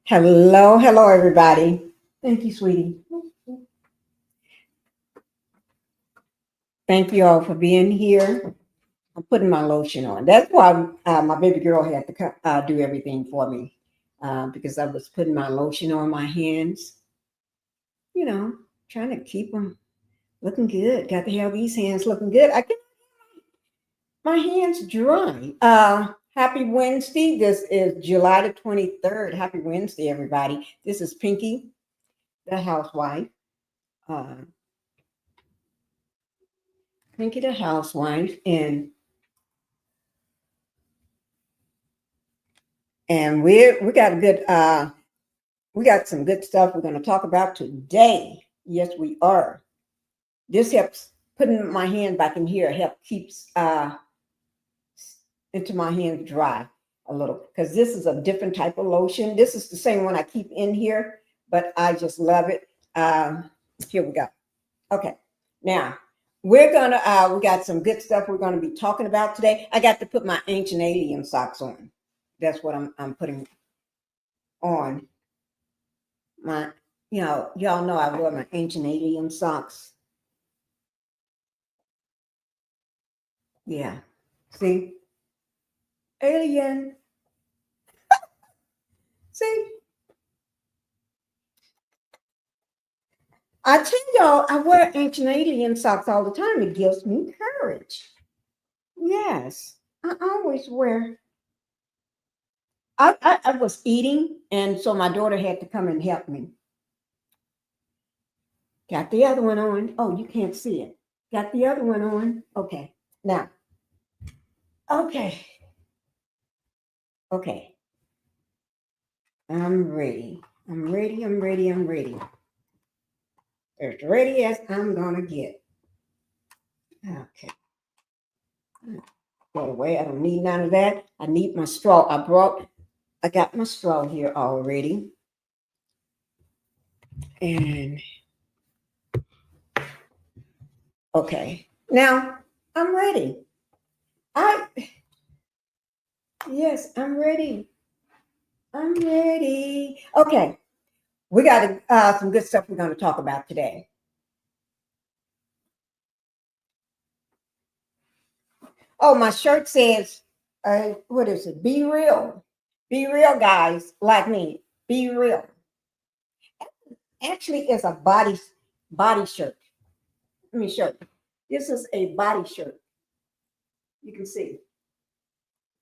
Hello, hello, everybody. Thank you, sweetie. Thank you all for being here. I'm putting my lotion on. That's why my baby girl had to do everything for me because I was putting my lotion on my hands, you know, trying to keep them looking good. Got to have these hands looking good. I get my hands dry. Happy Wednesday. This is July the 23rd. Happy Wednesday, everybody. This is Pinkie, the housewife. Uh, Pinkie the housewife, and we got a good we got some good stuff we're going to talk about today. Yes, we are. This helps putting my hand back in here help keeps into my hands dry a little because this is a different type of lotion. This is the same one I keep in here, but I just love it. Here we go. Okay, now we're gonna we got some good stuff we're gonna be talking about today. I got to put my ancient alien socks on. That's what I'm putting on my, y'all know I wear my ancient alien socks. Yeah. See? Alien. See? I tell y'all, I wear ancient alien socks all the time. It gives me courage. Yes. I always wear. I was eating, and so my daughter had to come and help me. Got the other one on. Oh, you can't see it. Got the other one on. Okay. Now, okay. Okay. I'm ready. I'm ready. I'm ready. I'm ready. As ready as I'm gonna get. Okay. Go away. I don't need none of that. I need my straw. I got my straw here already. And okay. Now I'm ready. Yes, I'm ready. I'm ready. Okay. We got some good stuff we're going to talk about today. Oh, my shirt says, what is it? Be real. Be real, guys, like me. Be real. Actually, it's a body shirt. Let me show you. This is a body shirt. You can see.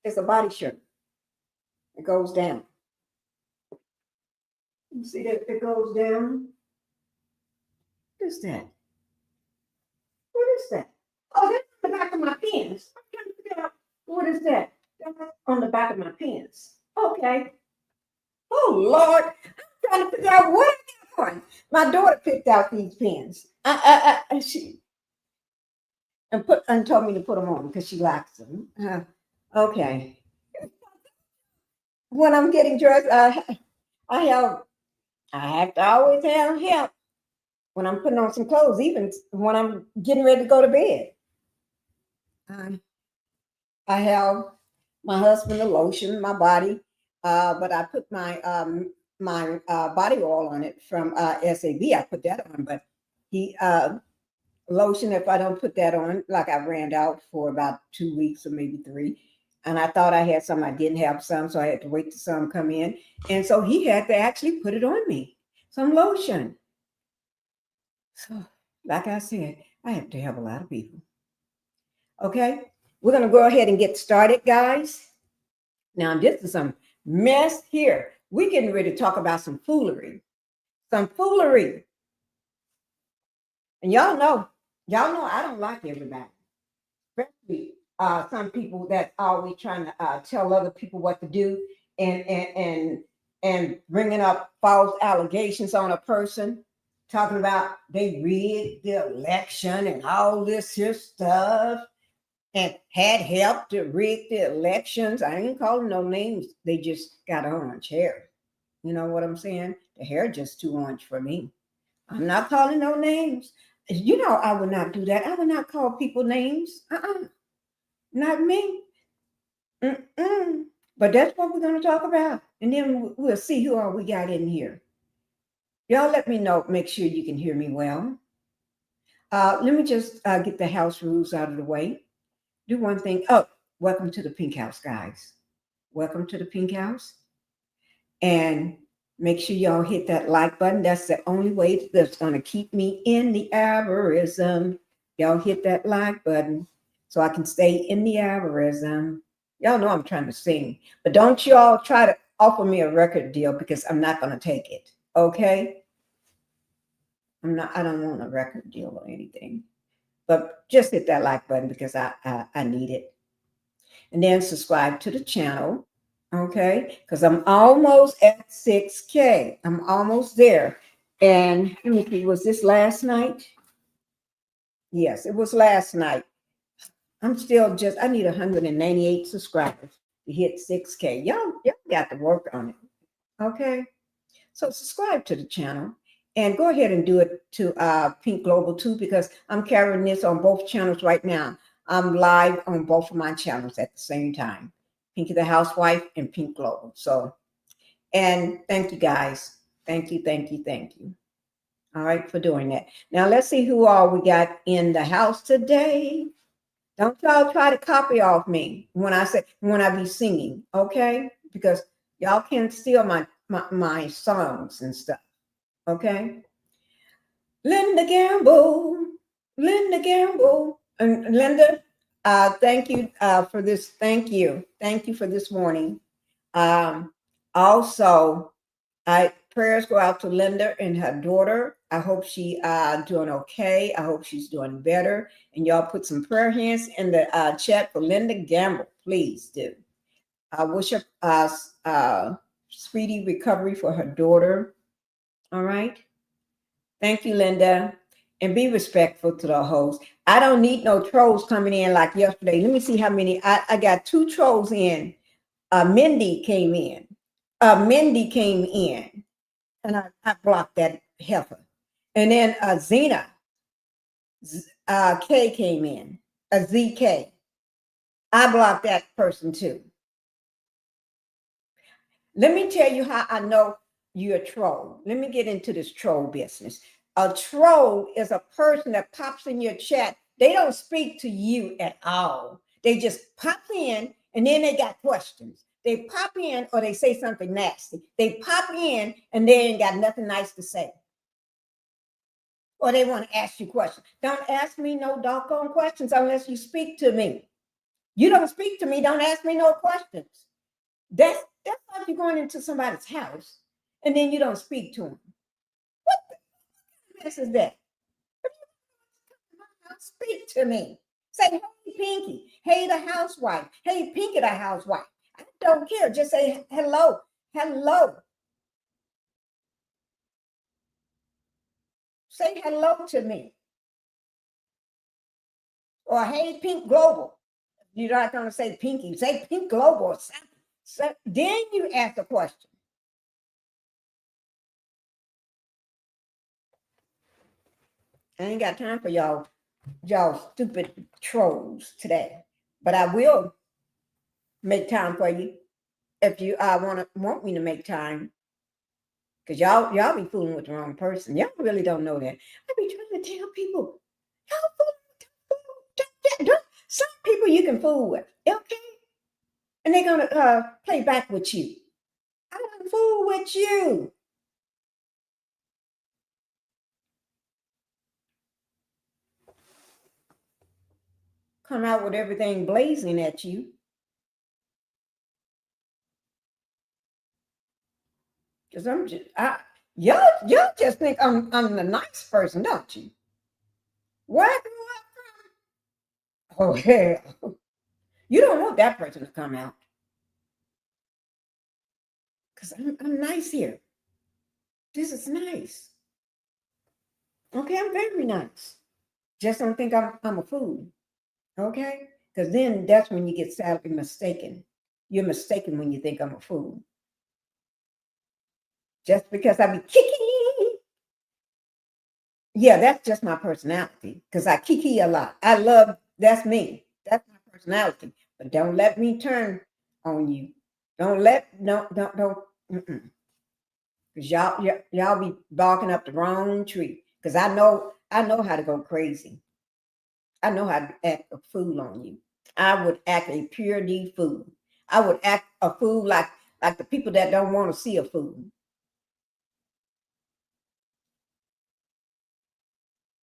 It's a body shirt. It goes down. You see that it goes down? What is that? What is that? Oh, that's on the back of my pants. I'm trying to figure out what is that? That's on the back of my pants. Okay. Oh Lord, I'm trying to figure out what I'm doing. My daughter picked out these pens. She and told me to put them on because she likes them. Okay. When I'm getting dressed, I have I have to always have help when I'm putting on some clothes, even when I'm getting ready to go to bed. Um, I have my husband a lotion, my body, but I put my body oil on it from SAB. I put that on, but he lotion. If I don't put that on, like I ran out for about 2 weeks or maybe three, and I thought I had some. I didn't have some, so I had to wait till some come in, and so he had to actually put it on me, some lotion. So, like I said, I have to have a lot of people. Okay, we're gonna go ahead and get started, guys. Now, this is some mess here. We're getting ready to talk about some foolery. Some foolery. And y'all know I don't like everybody. Especially some people that always trying to tell other people what to do and bringing up false allegations on a person, talking about they rigged the election and all this here stuff and had help to rig the elections. I ain't calling no names. They just got orange hair. You know what I'm saying? The hair just too orange for me. I'm not calling no names. You know, I would not do that. I would not call people names. Not me. Mm-mm. But that's what we're going to talk about. And then we'll see who all we got in here. Y'all let me know. Make sure you can hear me well. Let me just get the house rules out of the way. Do one thing. Oh, welcome to the Pink House, guys. Welcome to the Pink House. And make sure y'all hit that like button. That's the only way that's going to keep me in the algorithm. Y'all hit that like button so I can stay in the algorithm. Y'all know I'm trying to sing, but don't y'all try to offer me a record deal because I'm not going to take it. Okay? I don't want a record deal or anything, but just hit that like button because I need it. And then subscribe to the channel. Okay, because I'm almost at 6K. I'm almost there. And let me see, was this last night? Yes, it was last night. I'm still I need 198 subscribers to hit 6K. Y'all got to work on it. Okay, so subscribe to the channel and go ahead and do it to Pink Global too, because I'm carrying this on both channels right now. I'm live on both of my channels at the same time. Pinkie the Housewife and Pink Global. So, and thank you guys. Thank you, thank you, thank you. All right, for doing that. Now let's see who all we got in the house today. Don't y'all try to copy off me when I be singing, okay? Because y'all can't steal my songs and stuff, okay? Linda Gamble, and Linda, thank you for this. Thank you for this morning. Also, prayers go out to Linda and her daughter. I hope she doing okay. I hope she's doing better. And y'all put some prayer hands in the chat for Linda Gamble, please do. I wish her speedy recovery for her daughter. All right. Thank you, Linda. And be respectful to the host. I don't need no trolls coming in like yesterday. Let me see how many. I got 2 trolls in. Mindy came in. And I blocked that heifer. And then Zena K came in. ZK. I blocked that person too. Let me tell you how I know you're a troll. Let me get into this troll business. A troll is a person that pops in your chat. They don't speak to you at all. They just pop in and then they got questions. They pop in or they say something nasty. They pop in and they ain't got nothing nice to say. Or they want to ask you questions. Don't ask me no doggone questions unless you speak to me. You don't speak to me, don't ask me no questions. That's like you're going into somebody's house and then you don't speak to them. What the mess is that? Speak to me. Say, hey, Pinkie. Hey, the housewife. Hey, Pinkie, the housewife. I don't care. Just say hello. Hello. Say hello to me. Or hey, Pink Global. You're not going to say Pinkie. Say Pink Global or something. So then you ask a question. I ain't got time for y'all stupid trolls today. But I will make time for you if you want me to make time. Because y'all be fooling with the wrong person. Y'all really don't know that. I be trying to tell people, some people you can fool with, okay? And they're gonna play back with you. I don't fool with you. Come out with everything blazing at you. Because y'all just think I'm the nice person, don't you? Where I grew up from? Oh hell. You don't want that person to come out. Because I'm nice here. This is nice. Okay, I'm very nice. Just don't think I'm a fool. Okay? Because then that's when you get sadly mistaken. You're mistaken when you think I'm a fool. Just because I be kiki. Yeah, that's just my personality. Because I kiki a lot. That's me. That's my personality. But don't let me turn on you. Don't let no don't. Mm-mm. Cause y'all be barking up the wrong tree. Cause I know how to go crazy. I know how to act a fool on you. I would act a pure D fool. I would act a fool like the people that don't want to see a fool.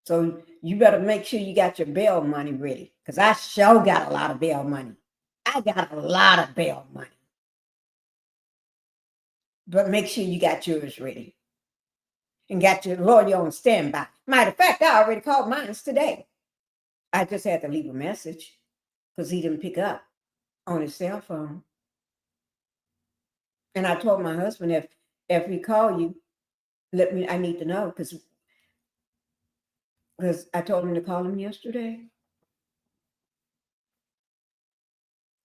So you better make sure you got your bail money ready. Cause I sure got a lot of bail money. I got a lot of bail money. But make sure you got yours ready and got your lawyer on standby. Matter of fact, I already called mine today. I just had to leave a message because he didn't pick up on his cell phone. And I told my husband if he call you, let me. I need to know because I told him to call him yesterday.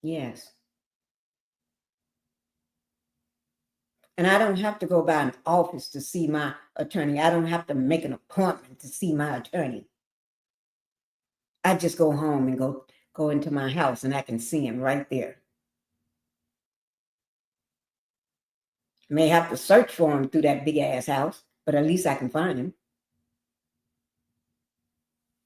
Yes, and I don't have to go by an office to see my attorney. I don't have to make an appointment to see my attorney. I just go home and go into my house and I can see him right there. May have to search for him through that big ass house, but at least I can find him.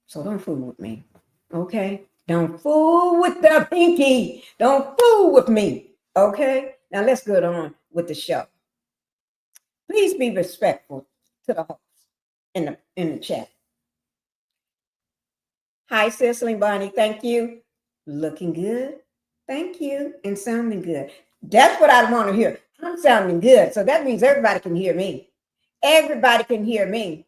So don't fool with me. Okay? Don't fool with the Pinkie. Don't fool with me. Okay? Now let's go on with the show. Please be respectful to the host in the chat. Hi, Cicely Bonnie. Thank you. Looking good. Thank you. And sounding good. That's what I want to hear. I'm sounding good. So that means everybody can hear me. Everybody can hear me.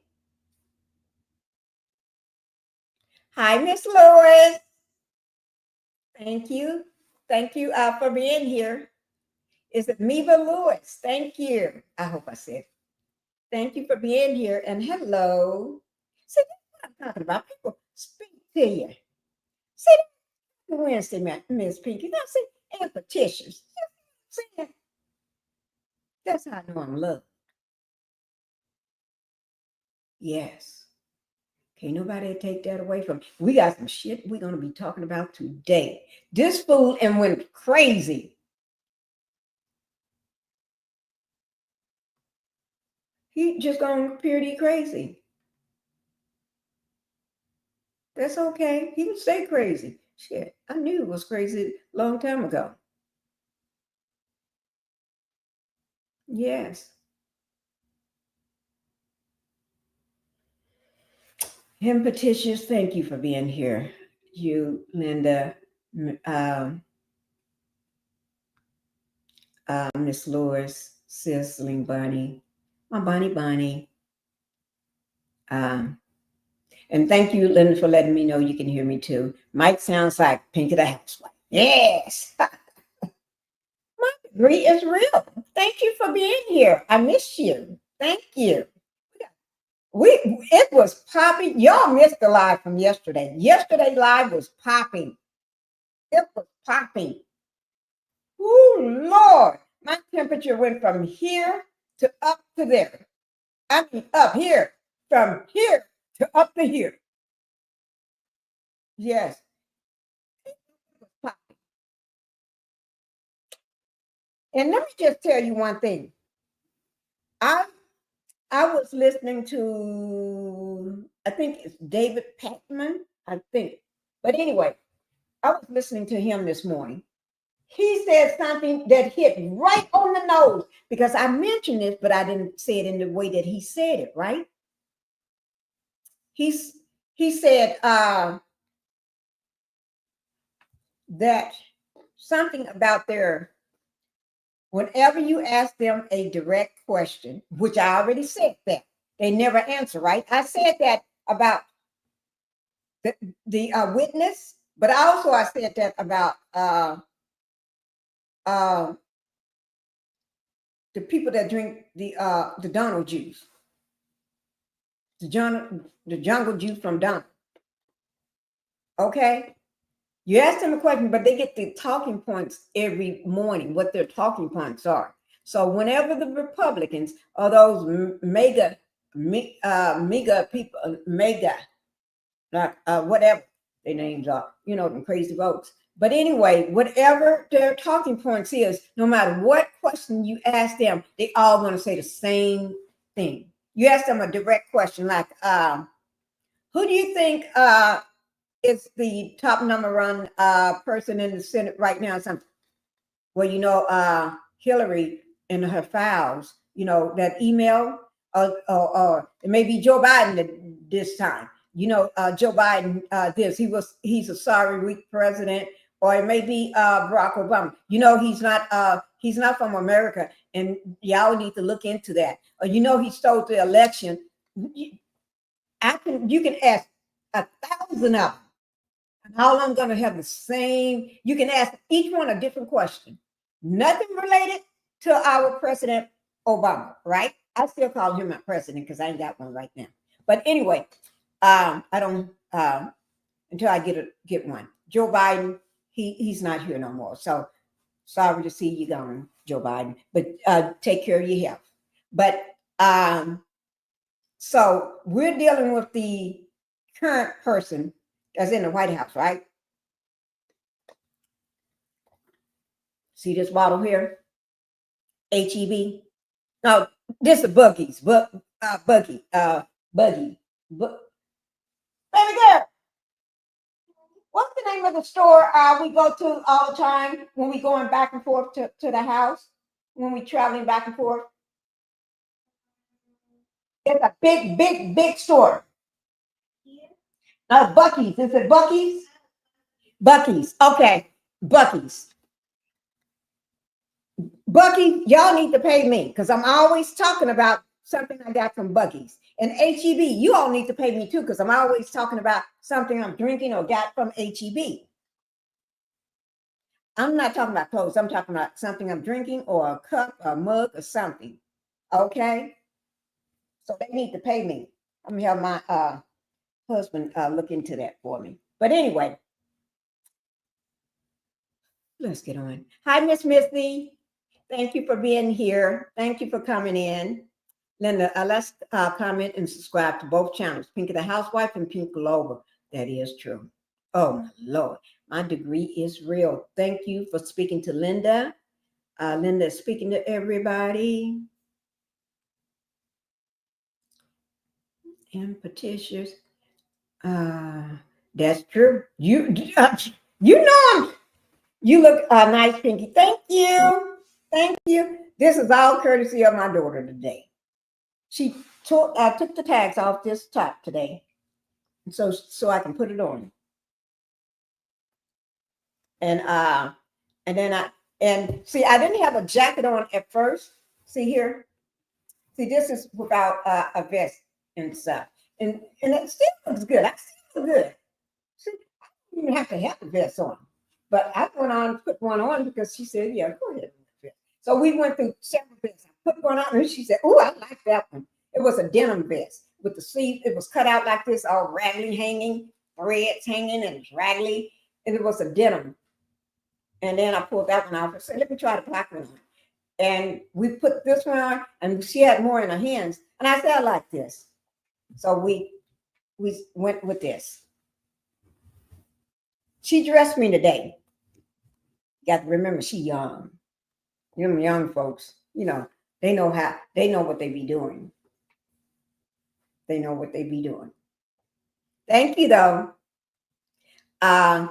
Hi, Miss Lois. Thank you. Thank you for being here. Is it Meva Lewis? Thank you. I hope I said. Thank you for being here. And hello. See, that's what I'm talking about. People speak to you. See, Wednesday, Miss Pinkie. Now, see, and petitions. See, that's how I know I'm loved. Yes. Can't nobody take that away from me. We got some shit we're going to be talking about today. This fool and went crazy. He just gone pretty crazy. That's okay. He can stay crazy. Shit, I knew it was crazy a long time ago. Yes. Him Petitious, thank you for being here. You, Linda, Miss Lois, Cicely, Bunny, my Bunny. And thank you, Linda, for letting me know you can hear me too. Mike sounds like Pinkie the Housewife. Yes. My degree is real. Thank you for being here. I miss you. Thank you. It was popping. Y'all missed the live from yesterday. Yesterday live was popping. It was popping. Oh Lord, my temperature went from here to up to there. I mean, up here, from here to up to here. Yes. And let me just tell you one thing. I I was listening to, I think it's David Patman, I think. But anyway, I was listening to him this morning. He said something that hit right on the nose because I mentioned this, but I didn't say it in the way that he said it, right? He said that something about whenever you ask them a direct question, which I already said that, they never answer, right? I said that about the witness, but I said that about uh, the people that drink the Donald juice, the jungle juice from Donald. Okay, you ask them a question, but they get the talking points every morning. What their talking points are. So whenever the Republicans or those mega people, mega, whatever their names are, them crazy votes. But anyway, whatever their talking points is, no matter what question you ask them, they all want to say the same thing. You ask them a direct question like, who do you think is the top number one person in the Senate right now? Something. Well, Hillary and her files, that email, or it may be Joe Biden this time. Joe Biden, he's a sorry, weak president, or it may be Barack Obama. He's not from America, and y'all need to look into that. Or he stole the election. You can ask 1,000 of them, and all I'm going to have the same. You can ask each one a different question, nothing related to our President Obama, right? I still call him my president because I ain't got one right now. But anyway, I don't until I get one. Joe Biden, he's not here no more. So sorry to see you gone, Joe Biden. But take care of your health. But so we're dealing with the current person that's in the White House, right? See this bottle here? HEB. No, this is Buggy's. Buggy. Baby girl. What's the name of the store we go to all the time when we going back and forth to the house? When we traveling back and forth? It's a big store. Bucky's. Is it Bucky's? Bucky's. Okay. Bucky's. Bucky, y'all need to pay me because I'm always talking about something I got from Bucky's. And HEB, you all need to pay me too because I'm always talking about something I'm drinking or got from HEB. I'm not talking about clothes. I'm talking about something I'm drinking or a cup or a mug or something. Okay? So they need to pay me. I'm going to have my husband look into that for me. But anyway, let's get on. Hi, Miss Missy. Thank you for being here. Thank you for coming in. Linda, let's comment and subscribe to both channels, Pinkie the Housewife and Pink Global. That is true. Oh, my Lord. My degree is real. Thank you for speaking to Linda. Linda is speaking to everybody. And Petitious. That's true. You know you look nice, Pinkie. Thank you. Thank you. This is all courtesy of my daughter today. She took the tags off this top today, so I can put it on. And see, I didn't have a jacket on at first. See here, see this is without a vest and stuff, and it still looks good. I still look good. See, I didn't even have to have the vest on, but I went on put one on because she said, "Yeah, go ahead." So we went through several vests. I put one on, and she said, "Oh, I like that one." It was a denim vest with the sleeve. It was cut out like this, all raggedy hanging, threads hanging, and it's raggedy. And it was a denim. And then I pulled that one off and said, "Let me try the black one on." And we put this one on, and she had more in her hands. And I said, "I like this." So we went with this. She dressed me today. Got to remember, she young. Them young folks, they know what they be doing. They know what they be doing. Thank you, though.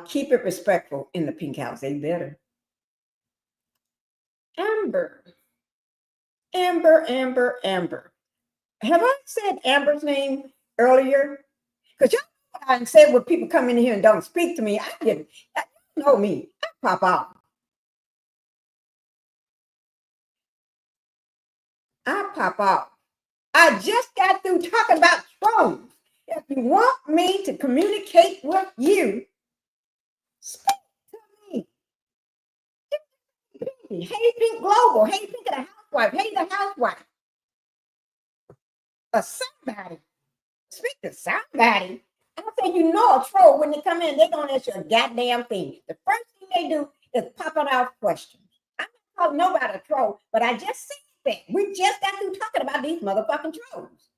Keep it respectful in the Pink House. They better. Amber. Have I said Amber's name earlier? Because y'all know what I said when people come in here and don't speak to me. You know me. I pop out. I just got through talking about trolls. If you want me to communicate with you, speak to me. Hey, Pink Global. Hey, Pinkie the Housewife. Hey, the Housewife. Or somebody. Speak to somebody. I say, a troll, when they come in, they're going to ask you a goddamn thing. The first thing they do is pop out questions. I'm not calling nobody a troll, but I just said that. We just got through talking about these motherfucking trolls.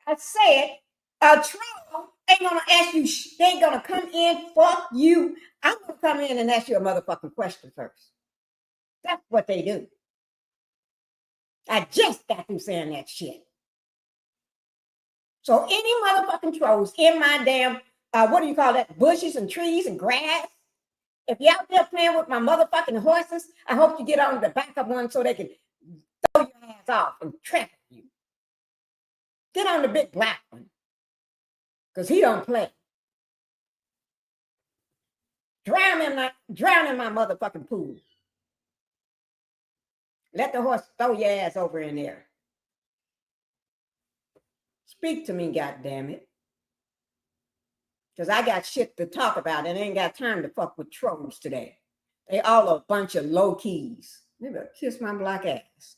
I said a troll ain't gonna ask you. They ain't gonna come in. Fuck you. I'm gonna come in and ask you a motherfucking question first. That's what they do. I just got through saying that shit. So any motherfucking trolls in my damn what do you call that? Bushes and trees and grass. If you're out there playing with my motherfucking horses, I hope you get on the back of one so they can throw your ass off and trample you. Get on the big black one. Because he don't play. Drown in my motherfucking pool. Let the horse throw your ass over in there. Speak to me, goddammit. Because I got shit to talk about and I ain't got time to fuck with trolls today. They all a bunch of low keys. They better kiss my black ass.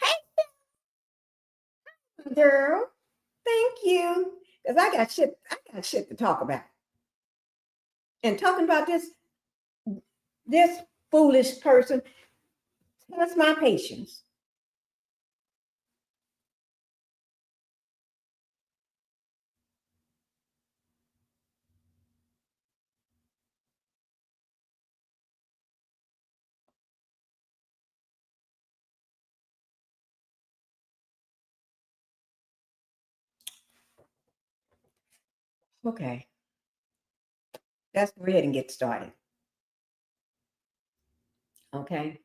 Hey, girl. Thank you. Because I got shit to talk about. And talking about this foolish person, that's my patience. Okay. Let's go ahead and get started. Okay.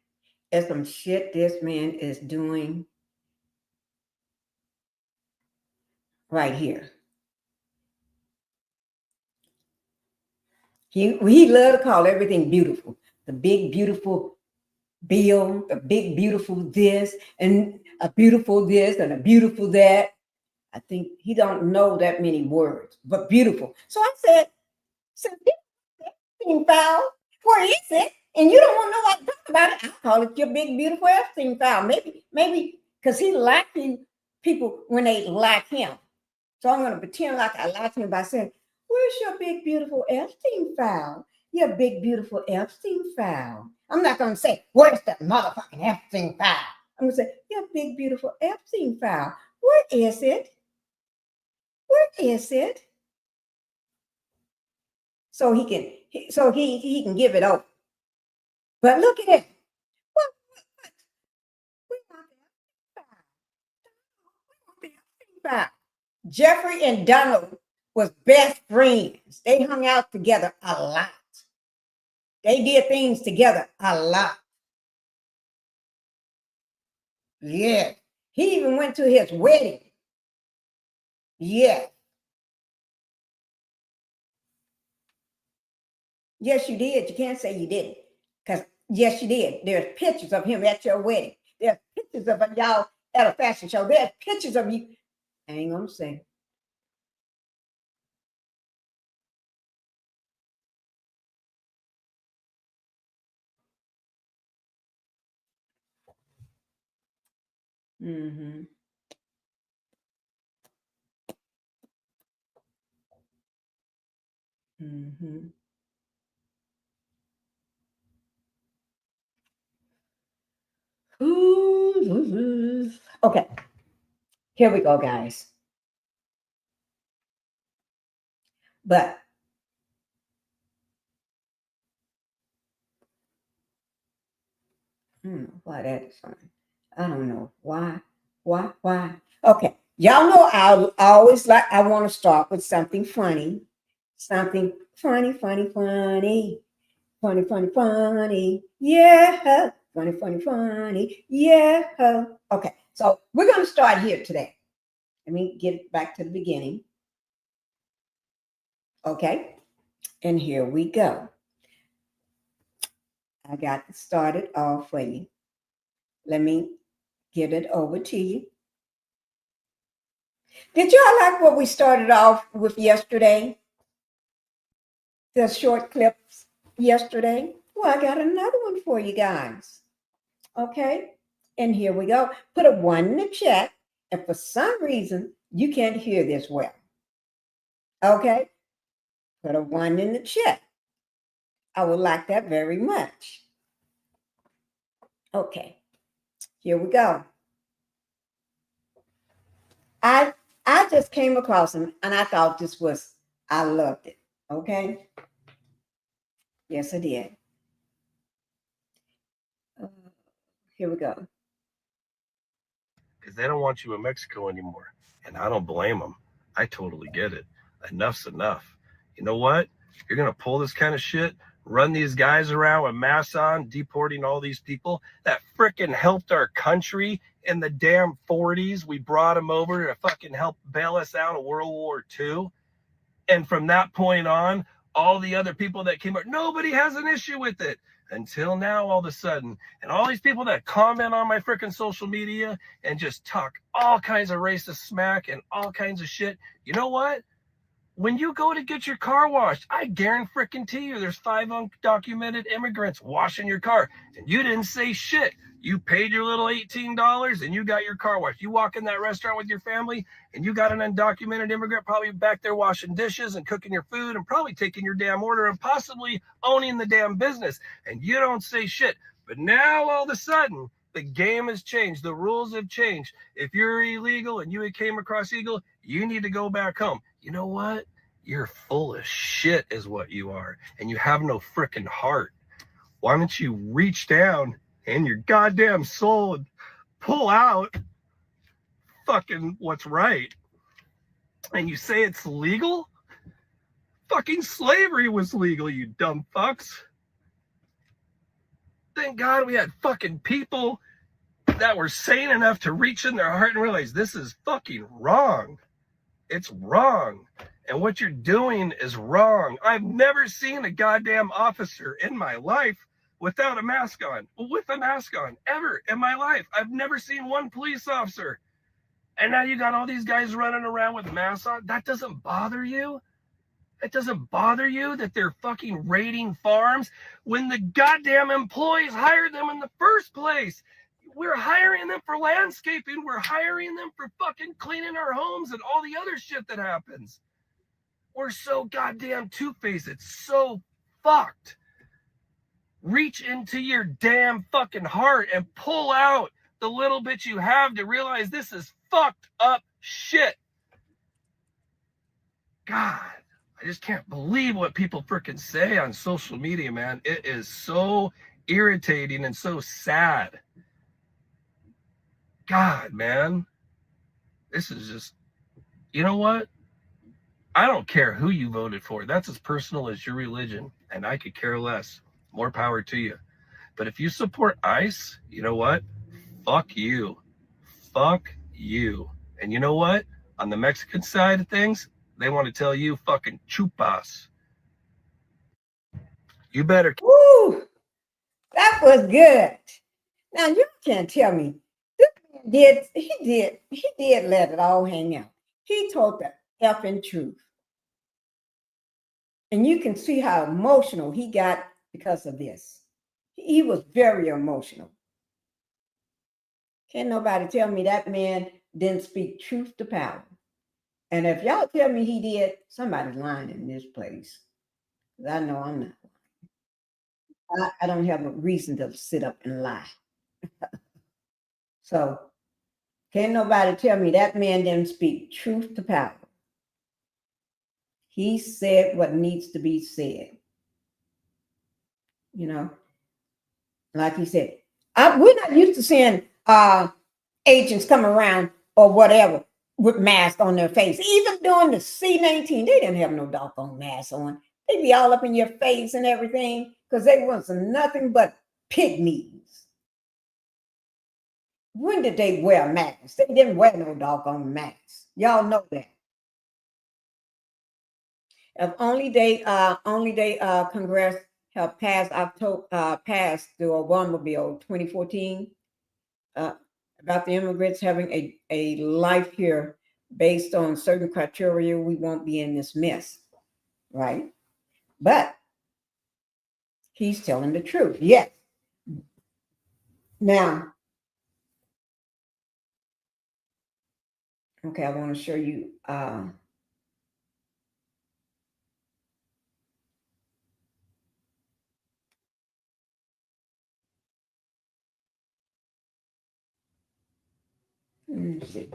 There's some shit this man is doing right here. He loved to call everything beautiful. The big, beautiful bill, the big, beautiful this, and a beautiful this, and a beautiful that. I think he don't know that many words, but beautiful. So I said, Epstein file, where is it? And you don't want to know what to talk about it. I call it your big, beautiful Epstein file. Maybe because he lacking people when they like him. So I'm going to pretend like I like him by saying, where's your big, beautiful Epstein file? Your big, beautiful Epstein file. I'm not going to say, where's that motherfucking Epstein file? I'm going to say, your big, beautiful Epstein file. Where is it? Where is it? So he can give it over. But look at it. What? We want the Epstein file. Jeffrey and Donald was best friends. They hung out together a lot. They did things together a lot. Yeah. He even went to his wedding. Yeah. Yes, you did. You can't say you didn't. Because, yes, you did. There's pictures of him at your wedding. There's pictures of y'all at a fashion show. There's pictures of you. I ain't going to say. Mm-hmm. Mm-hmm. Okay. Here we go, guys. But why that is funny. I don't know why. Why? Okay. Y'all know I always I want to start with something funny. Something funny, funny, funny. Funny, funny, funny. Yeah. Funny, funny, funny. Yeah. Okay. So we're going to start here today. Let me get back to the beginning. Okay. And here we go. I got it started off for you. Let me get it over to you. Did y'all like what we started off with yesterday? The short clips yesterday? Well, I got another one for you guys. Okay. And here we go. Put a 1 in the chat. And for some reason, you can't hear this well. Okay. Put a 1 in the chat. I would like that very much. Okay. Here we go. I I just came across him and I thought I loved it. Okay. Yes, I did. Uh, Here we go. Because they don't want you in Mexico anymore. And I don't blame them. I totally get it. Enough's enough. You know what? You're going to pull this kind of shit, run these guys around with masks on, deporting all these people that fricking helped our country in the damn 40s. We brought them over to fucking help bail us out of World War II. And from that point on, all the other people that came up, nobody has an issue with it until now, all of a sudden. And all these people that comment on my freaking social media and just talk all kinds of racist smack and all kinds of shit. You know what? When you go to get your car washed, I guarantee you there's 5 undocumented immigrants washing your car, and you didn't say shit. You paid your little $18 and you got your car washed. You walk in that restaurant with your family and you got an undocumented immigrant probably back there washing dishes and cooking your food and probably taking your damn order and possibly owning the damn business, and you don't say shit. But now all of a sudden, the game has changed. The rules have changed. If you're illegal and you came across illegal, you need to go back home. You know what? You're full of shit is what you are. And you have no freaking heart. Why don't you reach down in your goddamn soul and pull out fucking what's right? And you say it's legal? Fucking slavery was legal, you dumb fucks. Thank God we had fucking people that were sane enough to reach in their heart and realize this is fucking wrong. It's wrong. And what you're doing is wrong. I've never seen a goddamn officer in my life without a mask on, with a mask on, ever in my life. I've never seen one police officer. And now you got all these guys running around with masks on. That doesn't bother you? It doesn't bother you that they're fucking raiding farms when the goddamn employees hired them in the first place? We're hiring them for landscaping. We're hiring them for fucking cleaning our homes and all the other shit that happens. We're so goddamn two-faced. It's so fucked. Reach into your damn fucking heart and pull out the little bit you have to realize this is fucked up shit. God, I just can't believe what people freaking say on social media, man. It is so irritating and so sad. God, man. This is just, you know what? I don't care who you voted for. That's as personal as your religion, and I could care less. More power to you. But if you support ICE, you know what? Fuck you. Fuck you. And you know what? On the Mexican side of things, they want to tell you fucking chupas. You better. Woo! That was good. Now you can't tell me this man he did let it all hang out. He told the effing truth. And you can see how emotional he got because of this. He was very emotional. Can't nobody tell me that man didn't speak truth to power. And if y'all tell me he did, somebody's lying in this place. 'Cause I know I'm not. I don't have a reason to sit up and lie. So can't nobody tell me that man didn't speak truth to power. He said what needs to be said. You know, like he said, we're not used to seeing agents come around or whatever with masks on their face. Even during the C-19, they didn't have no doggone mask on. They be all up in your face and everything because they wasn't nothing but pygmies. When did they wear masks? They didn't wear no doggone masks. Y'all know that. If only they Congress have passed passed the Obama bill 2014 uh, about the immigrants having a life here based on certain criteria, we won't be in this mess, right? But he's telling the truth. Yes. Now, okay, I want to show you. Let me see.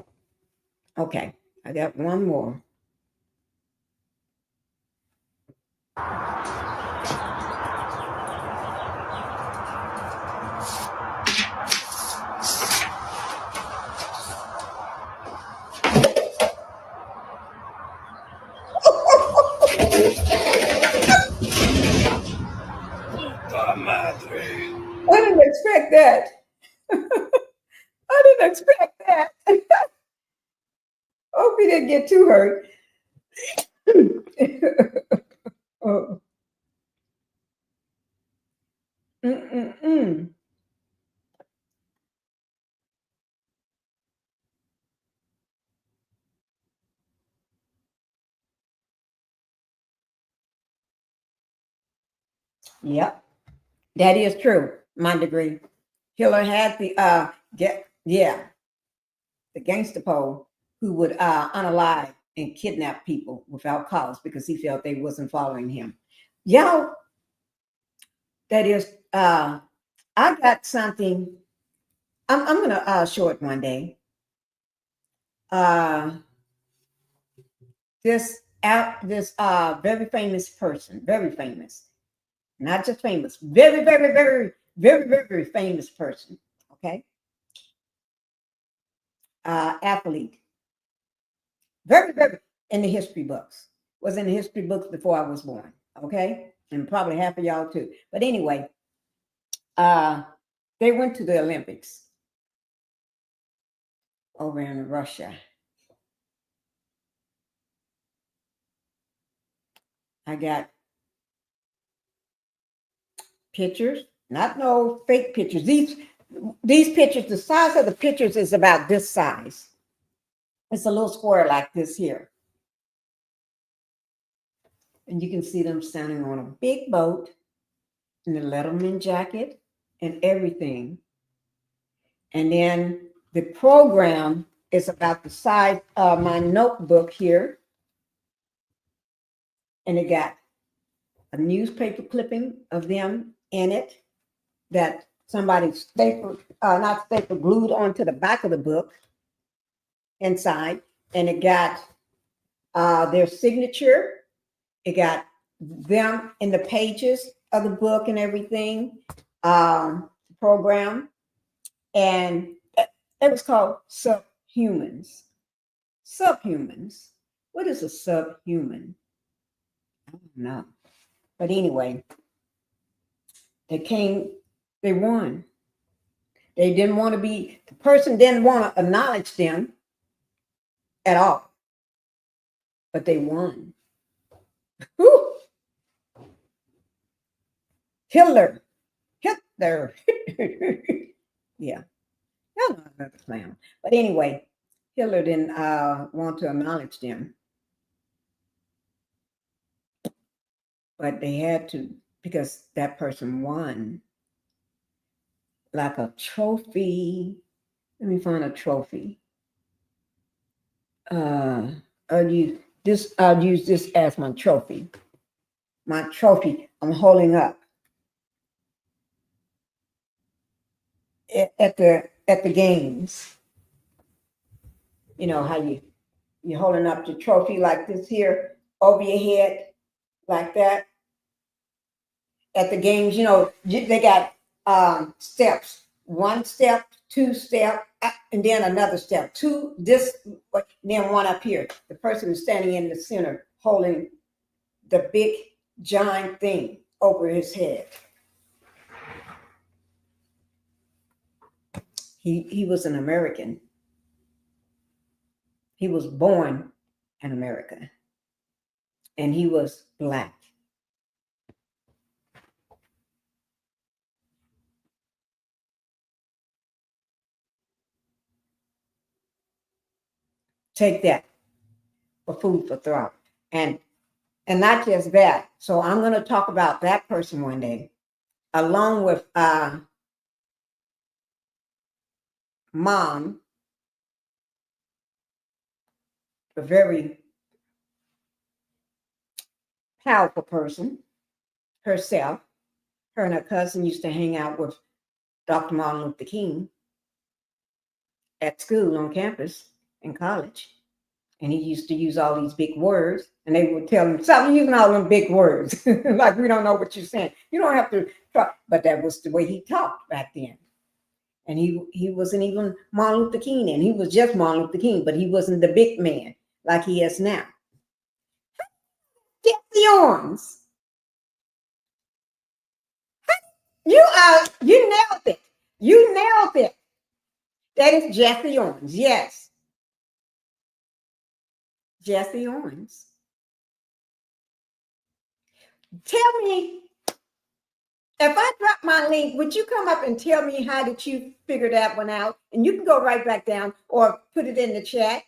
Okay, I got one more. Puta madre. I didn't expect that. I didn't expect that. Hope he didn't get too hurt. Oh. Mm-mm-mm. Yep, that is true. My degree. Hitler had the the gangster pole who would unalive and kidnap people without cause because he felt they wasn't following him. Y'all, that is I got something. I'm gonna show it one day. Uh this very famous person, very famous, not just famous, very famous person. Okay, athlete, very in the history books. Was in the history books before I was born. Okay, and probably half of y'all too. But anyway, uh, they went to the Olympics over in Russia. I got pictures, not no fake pictures. These pictures, the size of the pictures is about this size. It's a little square like this here. And you can see them standing on a big boat in the Letterman jacket and everything. And then the program is about the size of my notebook here. And it got a newspaper clipping of them in it that somebody stapled, not stapled, glued onto the back of the book inside. And it got their signature. It got them in the pages of the book and everything, program. And it was called Subhumans. Subhumans. What is a subhuman? I don't know. But anyway, they won. They didn't want to be, the person didn't want to acknowledge them at all. But they won. Whew. Hitler. Hitler. Yeah. I don't know another clown. But anyway, Hitler didn't want to acknowledge them. But they had to because that person won. Like a trophy. Let me find a trophy. I'll use this as my trophy. My trophy I'm holding up at the games. You know how you're holding up the trophy like this here over your head like that. At the games, you know, they got steps. One step, two step, and then another step. Two, this, then one up here. The person is standing in the center holding the big giant thing over his head. He was an American. He was born in America. And he was Black. Take that for food for thought. And not just that. So I'm going to talk about that person one day, along with mom, a very powerful person herself. Her and her cousin used to hang out with Dr. Martin Luther King at school on campus in college. And he used to use all these big words, and they would tell him, stop using all them big words. Like, we don't know what you're saying. You don't have to talk. But that was the way he talked back then. And he wasn't even Martin Luther King, and he was just Martin Luther King, but he wasn't the big man like he is now. Jesse Owens. You nailed it. You nailed it. That is Jesse Owens. Yes. Jesse Owens. Tell me, if I drop my link, would you come up and tell me how did you figure that one out? And you can go right back down or put it in the chat.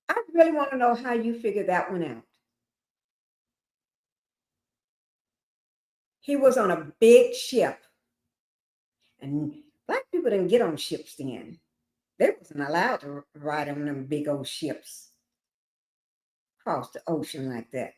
I really want to know how you figured that one out. He was on a big ship. And black people didn't get on ships then. They wasn't allowed to ride on them big old ships across the ocean like that.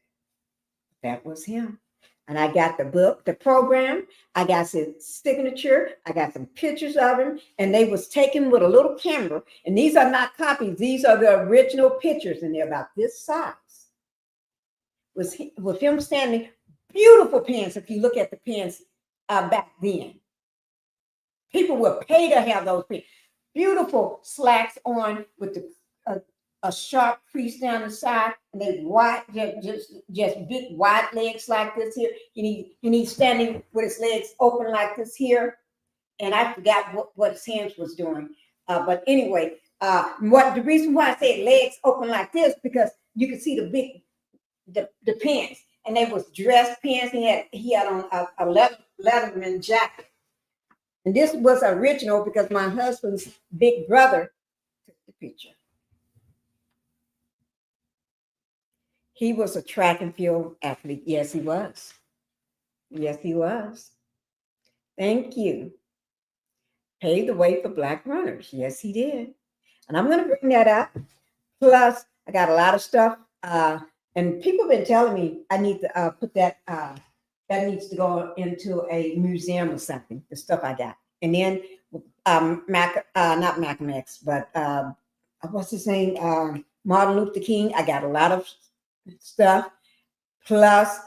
That was him. And I got the book, the program. I got his signature. I got some pictures of him. And they was taken with a little camera. And these are not copies. These are the original pictures. And they're about this size. With him standing, beautiful pants. If you look at the pants back then. People would pay to have those pants. Beautiful slacks on with a sharp crease down the side, and they wide, just big wide legs like this here. And he's standing with his legs open like this here. And I forgot what his hands was doing. But anyway, the reason why I said legs open like this, because you could see the pants, and they was dress pants. He had on a Letterman jacket. And this was original because my husband's big brother took the picture. He was a track and field athlete. Yes, he was. Yes, he was. Thank you. Paved the way for black runners. Yes, he did. And I'm going to bring that up. Plus, I got a lot of stuff. And people have been telling me I need to put that, that needs to go into a museum or something, the stuff I got. And then not Malcolm X, but what's his name? Martin Luther King. I got a lot of stuff. Plus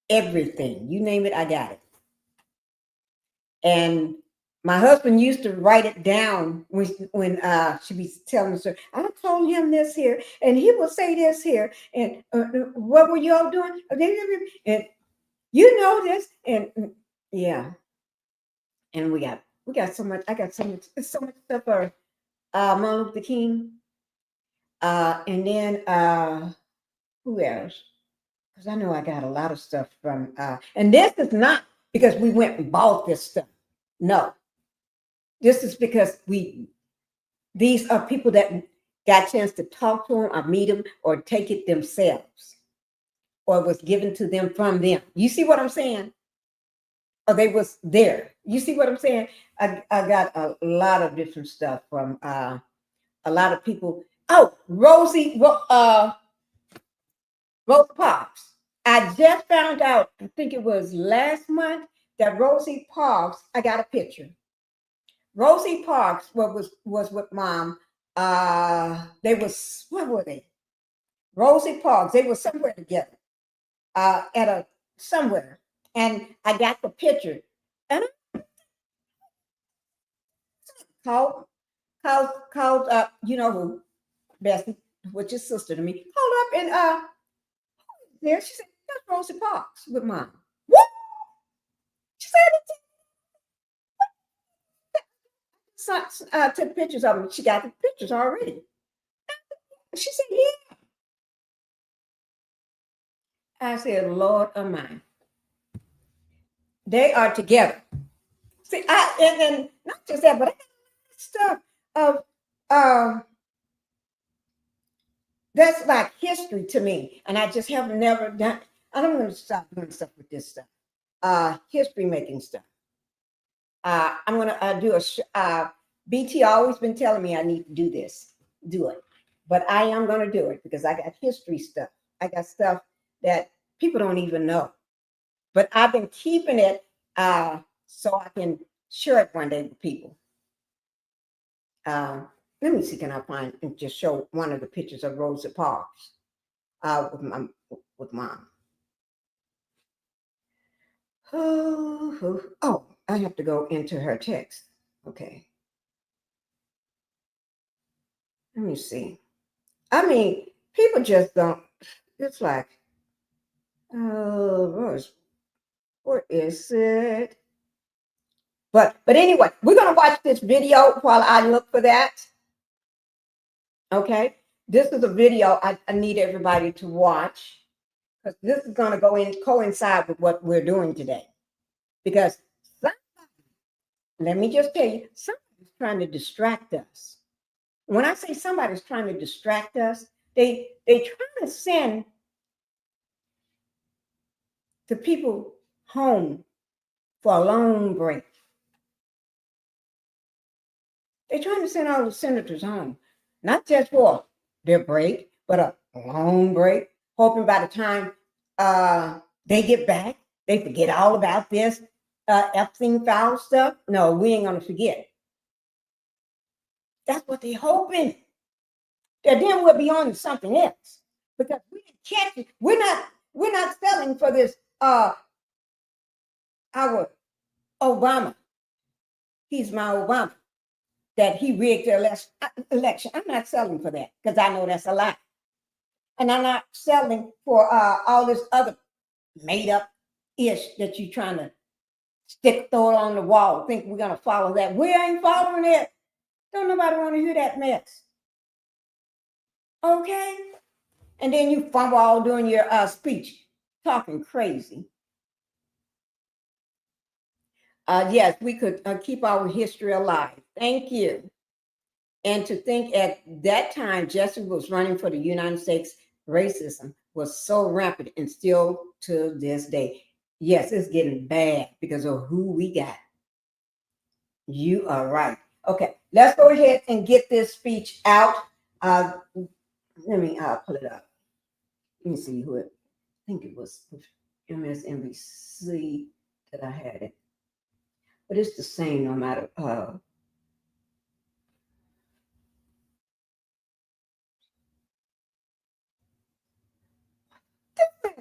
everything. You name it, I got it. And my husband used to write it down when she be telling us, I told him this here, and he will say this here, and what were y'all doing? And you know this, and yeah. And we got so much. I got so much stuff for Martin Luther King. And then who else? Because I know I got a lot of stuff from and this is not because we went and bought this stuff. No. This is because these are people that got a chance to talk to them or meet them or take it themselves. Or it was given to them from them. You see what I'm saying? Or they was there. You see what I'm saying? I got a lot of different stuff from a lot of people. Oh, Rosa Parks. I just found out, I think it was last month, that Rosa Parks, I got a picture. Rosa Parks was with mom. They was, where were they? Rosa Parks, they were somewhere together. Somewhere. And I got the picture. And I called up, you know who, Bessie, which is sister to me, called up and there she said, that's Rosa Parks with mom. What? She said, took pictures of them. She got the pictures already. She said, yeah. I said, Lord of mine. They are together. See, and not just that, but I got stuff of that's like history to me. And I just have never done. I don't want to stop doing stuff with this stuff. History making stuff. I'm gonna do a BT always been telling me I need to do this, do it. But I am gonna do it because I got history stuff. I got stuff that people don't even know. But I've been keeping it so I can share it one day with people. let me see, can I find and just show one of the pictures of Rosa Parks with mom. Oh, I have to go into her text. Okay. Let me see. I mean, people just don't, it's like, where is it? But anyway, we're going to watch this video while I look for that. Okay. This is a video I need everybody to watch, because this is going to coincide with what we're doing today. Because let me just tell you, somebody's trying to distract us. When I say somebody's trying to distract us, they try to send the people home for a long break. They're trying to send all the senators home, not just for their break, but a long break, hoping by the time they get back, they forget all about this Epstein file stuff. No, we ain't gonna forget. That's what they're hoping. That then we'll be on to something else, because we didn't catch it. We're not selling for this our Obama. He's my Obama. That he rigged the election. I'm not selling for that, because I know that's a lie. And I'm not selling for all this other made up ish that you're trying to throw it on the wall, think we're going to follow that. We ain't following it. Don't nobody want to hear that mess. Okay? And then you fumble all during your speech, talking crazy. Yes, we could keep our history alive. Thank you. And to think at that time, Jesse was running for the United States, racism was so rampant, and still to this day. Yes, it's getting bad because of who we got. You are right. Okay, let's go ahead and get this speech out. Let me pull it up. Let me see who it, I think it was MSNBC that I had it. But it's the same no matter.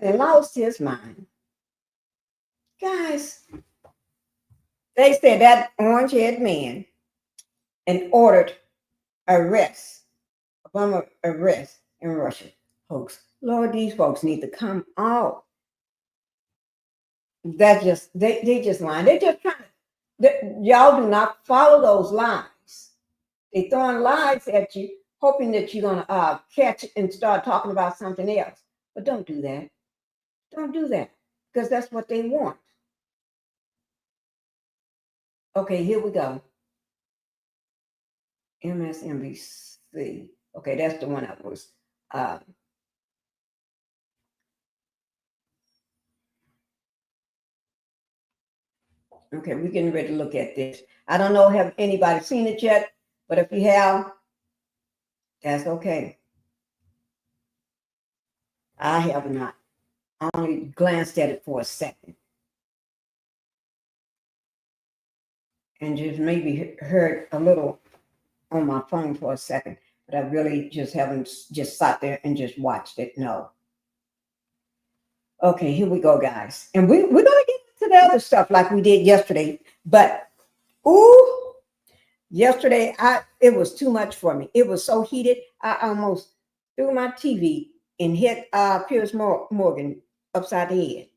He lost his mind. Guys, they said that orange-haired man and ordered Obama arrest in Russia. Folks, Lord, these folks need to come out. That just, they just lying. They just trying to, y'all do not follow those lies. They throwing lies at you, hoping that you're going to catch it and start talking about something else. But don't do that. Don't do that, because that's what they want. Okay, here we go. MSNBC. Okay, that's the one that was. Okay, we're getting ready to look at this. I don't know, have anybody seen it yet? But if you have, that's okay. I have not. I only glanced at it for a second. And just maybe heard a little on my phone for a second. But I really just haven't just sat there and just watched it. No. Okay, here we go, guys. And we're going to get into the other stuff like we did yesterday. But, yesterday, it was too much for me. It was so heated, I almost threw my TV and hit Piers Morgan upside the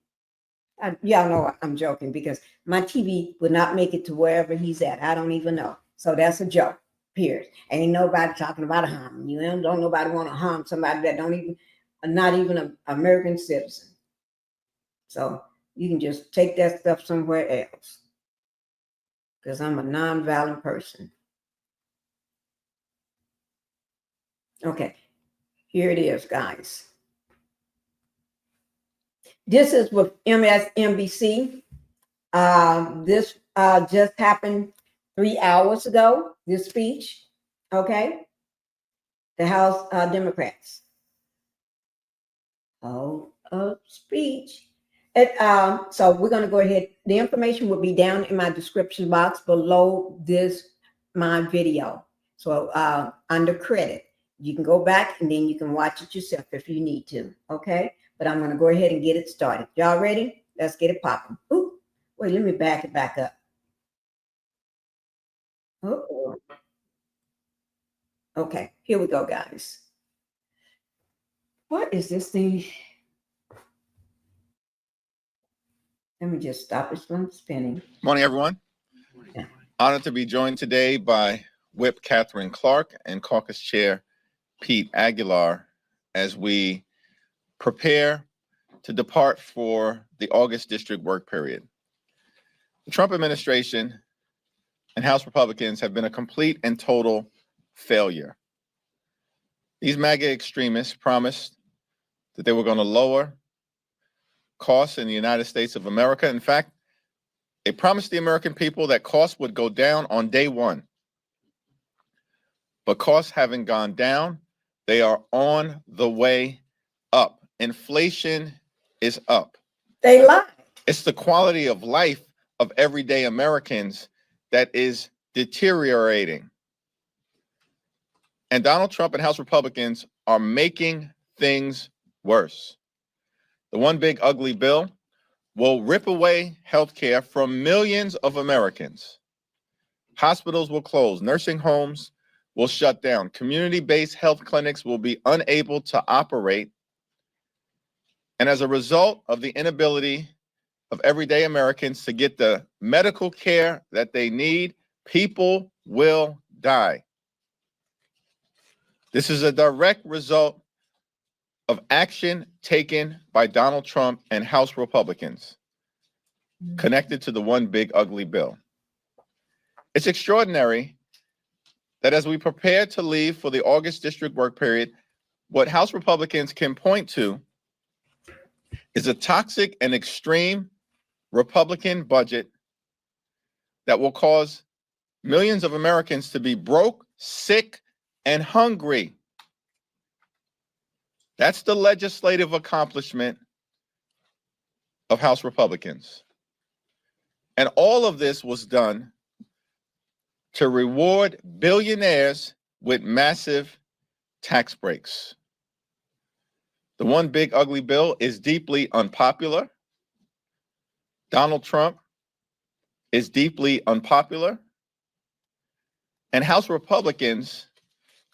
head. Y'all know I'm joking, because my TV would not make it to wherever he's at. I don't even know. So that's a joke, Piers. Ain't nobody talking about a harm. You know, don't nobody want to harm somebody that not even an American citizen. So you can just take that stuff somewhere else, because I'm a non-violent person. Okay, here it is, guys. This is with MSNBC. This just happened 3 hours ago, this speech, okay? The House Democrats. Speech. So we're going to go ahead. The information will be down in my description box below my video. So under credit, you can go back and then you can watch it yourself if you need to. Okay. But I'm going to go ahead and get it started. Y'all ready? Let's get it popping. Ooh, wait, let me back it back up. Oh, okay. Here we go, guys. What is this thing? Let me just stop it from spinning. Morning, everyone. Yeah. Honored to be joined today by Whip Catherine Clark and Caucus Chair Pete Aguilar as we prepare to depart for the August district work period. The Trump administration and House Republicans have been a complete and total failure. These MAGA extremists promised that they were going to lower costs in the United States of America. In fact, they promised the American people that costs would go down on day one. But costs haven't gone down. They are on the way up. Inflation is up. They lied. It's the quality of life of everyday Americans that is deteriorating. And Donald Trump and House Republicans are making things worse. The one big ugly bill will rip away health care from millions of Americans. Hospitals will close, nursing homes will shut down, community-based health clinics will be unable to operate. And as a result of the inability of everyday Americans to get the medical care that they need, people will die. This is a direct result of action taken by Donald Trump and House Republicans connected to the one big ugly bill. It's extraordinary that as we prepare to leave for the August district work period, what House Republicans can point to is a toxic and extreme Republican budget that will cause millions of Americans to be broke, sick, and hungry. That's the legislative accomplishment of House Republicans. And all of this was done to reward billionaires with massive tax breaks. The one big ugly bill is deeply unpopular. Donald Trump is deeply unpopular. And House Republicans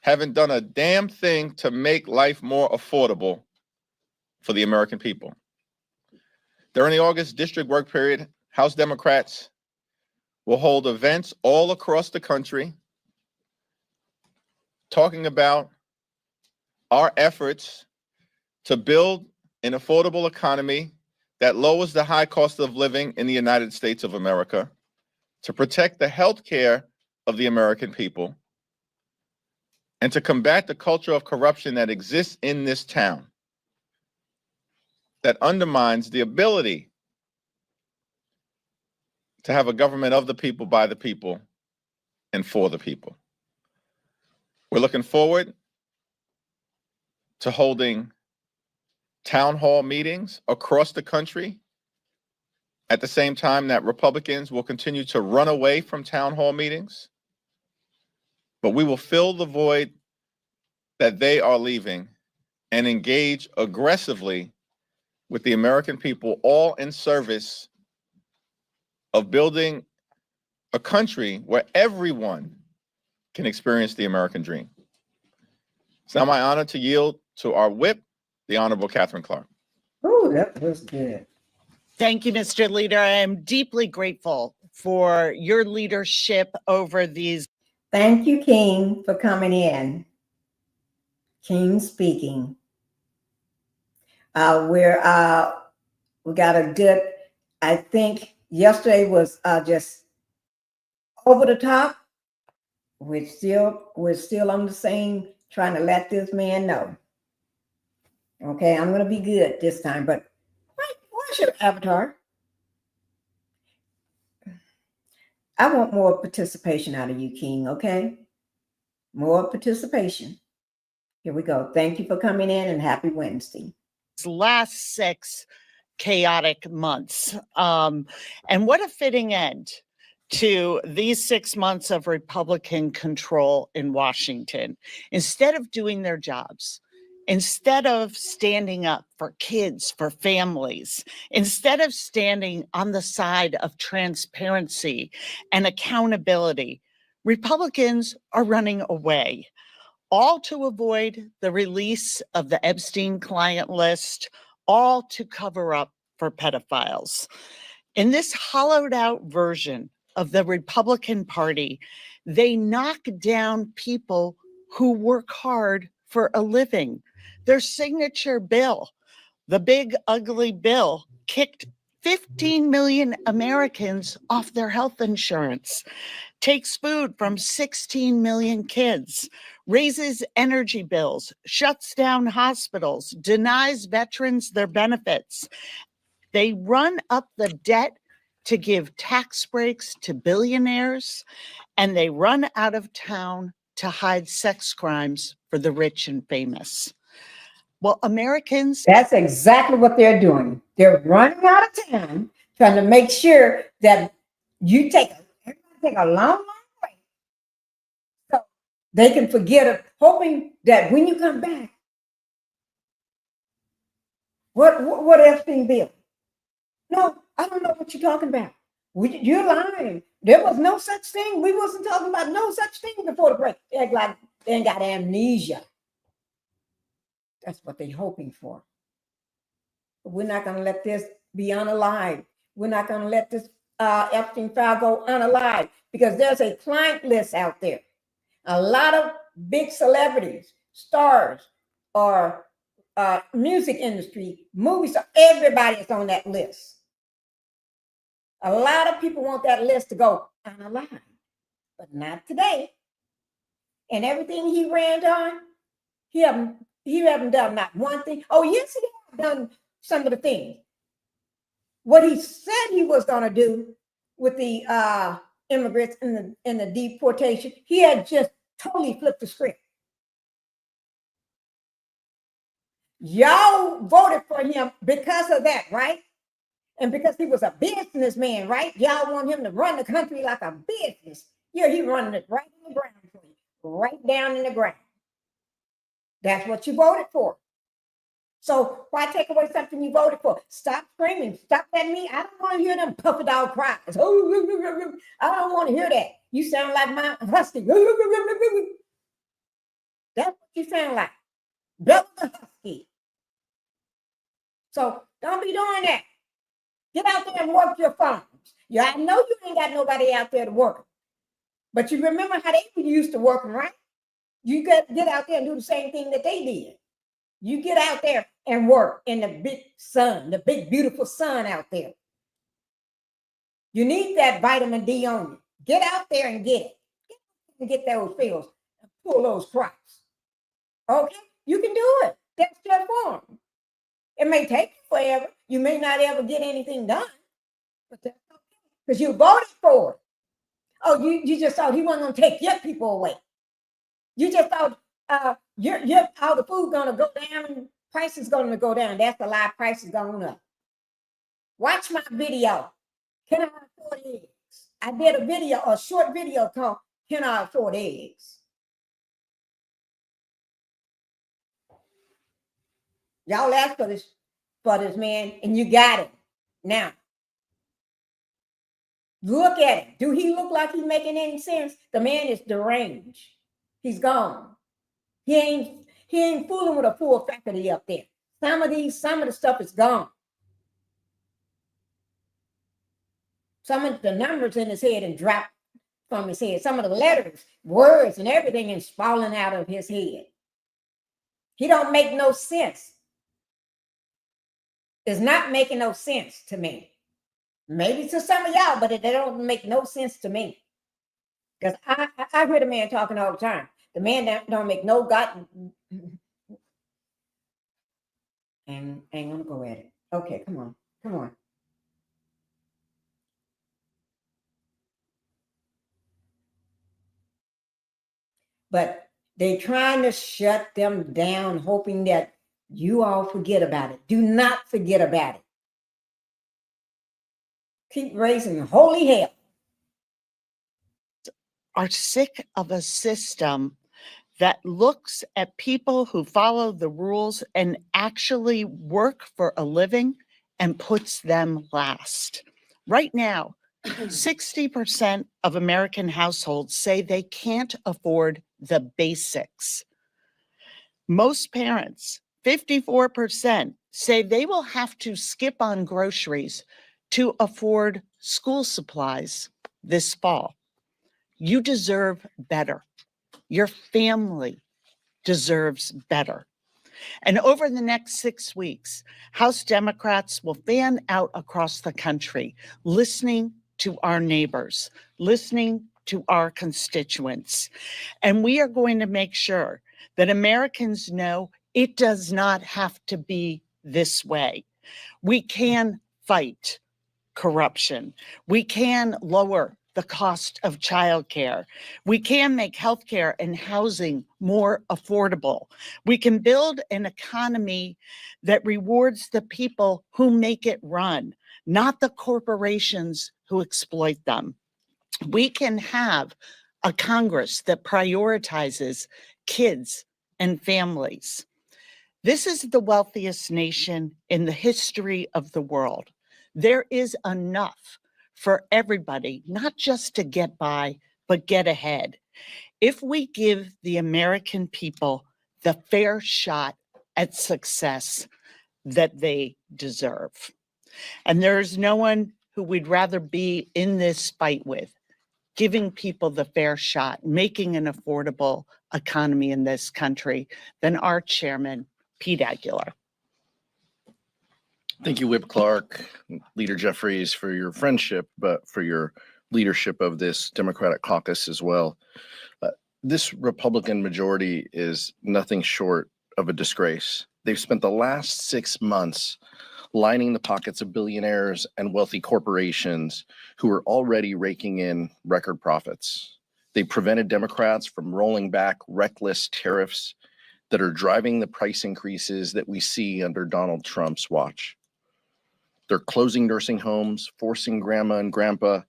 haven't done a damn thing to make life more affordable for the American people. During the August district work period, House Democrats will hold events all across the country talking about our efforts to build an affordable economy that lowers the high cost of living in the United States of America, to protect the health care of the American people, and to combat the culture of corruption that exists in this town that undermines the ability to have a government of the people, by the people, and for the people. We're looking forward to holding town hall meetings across the country at the same time that Republicans will continue to run away from town hall meetings. But we will fill the void that they are leaving and engage aggressively with the American people, all in service of building a country where everyone can experience the American dream. It's now my honor to yield to our whip, the Honorable Catherine Clark. Oh, that was good. Thank you, Mr. Leader. I am deeply grateful for your leadership over these. Thank you, King, for coming in. King speaking. We got a good, I think yesterday was just over the top. We're still on the same, trying to let this man know. Okay, I'm gonna be good this time, but where's your avatar? I want more participation out of you, King, okay? More participation. Here we go. Thank you for coming in and happy Wednesday. Last 6 chaotic months. And what a fitting end to these 6 months of Republican control in Washington. Instead of doing their jobs, instead of standing up for kids, for families, instead of standing on the side of transparency and accountability, Republicans are running away, all to avoid the release of the Epstein client list, all to cover up for pedophiles. In this hollowed out version of the Republican Party, they knock down people who work hard for a living. Their signature bill, the big ugly bill, kicked 15 million Americans off their health insurance, takes food from 16 million kids, raises energy bills, shuts down hospitals, denies veterans their benefits. They run up the debt to give tax breaks to billionaires, and they run out of town to hide sex crimes for the rich and famous. Well, Americans, That's exactly what they're doing. They're running out of time, trying to make sure that you take a long, long way, so they can forget it, hoping that when you come back, what Epstein bill? No, I don't know what you're talking about. You're lying. There was no such thing. We wasn't talking about no such thing before the break. They act like they ain't got amnesia. That's what they're hoping for. But we're not going to let this be unalive. We're not going to let this Epstein file go unalive, because there's a client list out there. A lot of big celebrities, stars, or music industry, movies, everybody is on that list. A lot of people want that list to go unalive, but not today. And everything he ran on, he haven't done not one thing. Oh, yes, he has done some of the things. What he said he was going to do with the immigrants in the deportation, he had just totally flipped the script. Y'all voted for him because of that, right? And because he was a businessman, right? Y'all want him to run the country like a business. Yeah, he running it right in the ground for you, right down in the ground. That's what you voted for. So why take away something you voted for? Stop screaming. Stop that me. I don't want to hear them puppy dog cries. I don't want to hear that. You sound like my husky. That's what you sound like. Double the husky. So don't be doing that. Get out there and work your farms. Yeah, I know you ain't got nobody out there to work. But you remember how they used to work, right? You get out there and do the same thing that they did. You get out there and work in the big sun, the big, beautiful sun out there. You need that vitamin D on you. Get out there and get it. Get those fields and pull those crops. Okay? You can do it. That's your form. It may take you forever. You may not ever get anything done. But that's okay, because you voted for it. Oh, you just thought he wasn't going to take your people away. You just thought all the food going to go down and price is going to go down. That's a lie. Price is going up. Watch my video. Can I afford eggs? I did a short video called Can I Afford Eggs? Y'all asked for this man, and you got it. Now, look at him. Do he look like he's making any sense? The man is deranged. He's gone. He ain't fooling with a full faculty up there. Some of the stuff is gone. Some of the numbers in his head and dropped from his head. Some of the letters, words, and everything is falling out of his head. He don't make no sense. It's not making no sense to me. Maybe to some of y'all, but they don't make no sense to me. Because I hear the man talking all the time. The man don't make no God. And ain't gonna go at it. Okay, come on. But they trying to shut them down, hoping that you all forget about it. Do not forget about it. Keep raising holy hell. are sick of a system that looks at people who follow the rules and actually work for a living and puts them last. Right now, 60% of American households say they can't afford the basics. Most parents, 54%, say they will have to skip on groceries to afford school supplies this fall. You deserve better. Your family deserves better. And over the next 6 weeks, House Democrats will fan out across the country, listening to our neighbors, listening to our constituents. And we are going to make sure that Americans know it does not have to be this way. We can fight corruption. We can lower the cost of childcare. We can make healthcare and housing more affordable. We can build an economy that rewards the people who make it run, not the corporations who exploit them. We can have a Congress that prioritizes kids and families. This is the wealthiest nation in the history of the world. There is enough for everybody, not just to get by, but get ahead. If we give the American people the fair shot at success that they deserve. And there's no one who we'd rather be in this fight with, giving people the fair shot, making an affordable economy in this country, than our chairman, Pete Aguilar. Thank you, Whip Clark, Leader Jeffries, for your friendship, but for your leadership of this Democratic caucus as well. This Republican majority is nothing short of a disgrace. They've spent the last 6 months lining the pockets of billionaires and wealthy corporations who are already raking in record profits. They prevented Democrats from rolling back reckless tariffs that are driving the price increases that we see under Donald Trump's watch. They're closing nursing homes, forcing grandma and grandpa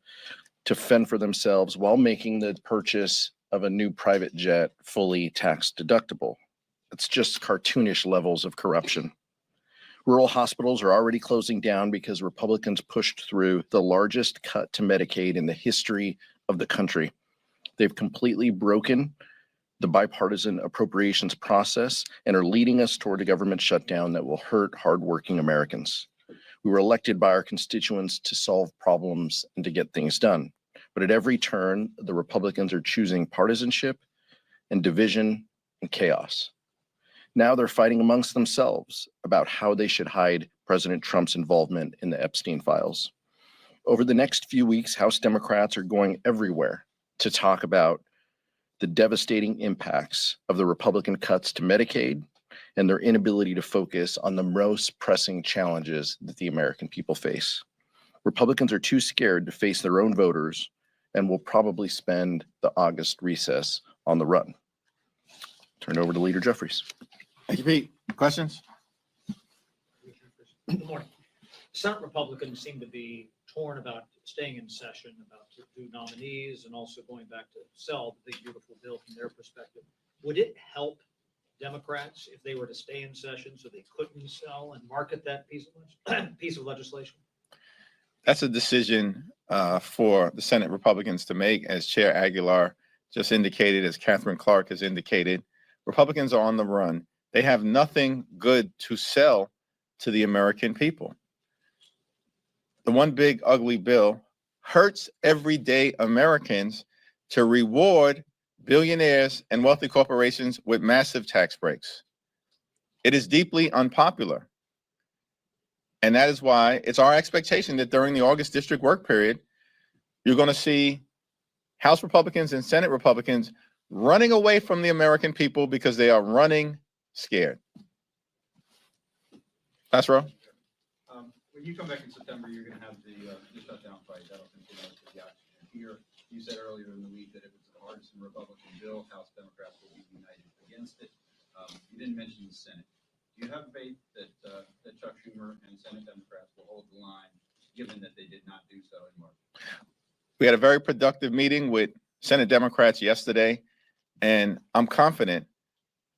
to fend for themselves while making the purchase of a new private jet fully tax deductible. It's just cartoonish levels of corruption. Rural hospitals are already closing down because Republicans pushed through the largest cut to Medicaid in the history of the country. They've completely broken the bipartisan appropriations process and are leading us toward a government shutdown that will hurt hardworking Americans. We were elected by our constituents to solve problems and to get things done. But at every turn, the Republicans are choosing partisanship and division and chaos. Now they're fighting amongst themselves about how they should hide President Trump's involvement in the Epstein files. Over the next few weeks, House Democrats are going everywhere to talk about the devastating impacts of the Republican cuts to Medicaid and their inability to focus on the most pressing challenges that the American people face. Republicans are too scared to face their own voters and will probably spend the August recess on the run. Turn it over to Leader Jeffries. Thank you, Pete. Questions? Good morning. Senate Republicans seem to be torn about staying in session, about two nominees, and also going back to sell the big, beautiful bill from their perspective. Would it help Democrats if they were to stay in session so they couldn't sell and market that piece of legislation? That's a decision for the Senate Republicans to make, as Chair Aguilar just indicated, as Catherine Clark has indicated. Republicans are on the run. They have nothing good to sell to the American people. The one big ugly bill hurts everyday Americans to reward billionaires and wealthy corporations with massive tax breaks. It is deeply unpopular. And that is why it's our expectation that during the August district work period, you're going to see House Republicans and Senate Republicans running away from the American people because they are running scared. Last row. When you come back in September, you're going to have the shutdown fight. That'll continue with the oxygen here. You said earlier in the week that if it's a partisan Republican bill, House Democrats will be united against it. You didn't mention the Senate. Do you have faith that Chuck Schumer and Senate Democrats will hold the line, given that they did not do so in March? We had a very productive meeting with Senate Democrats yesterday, and I'm confident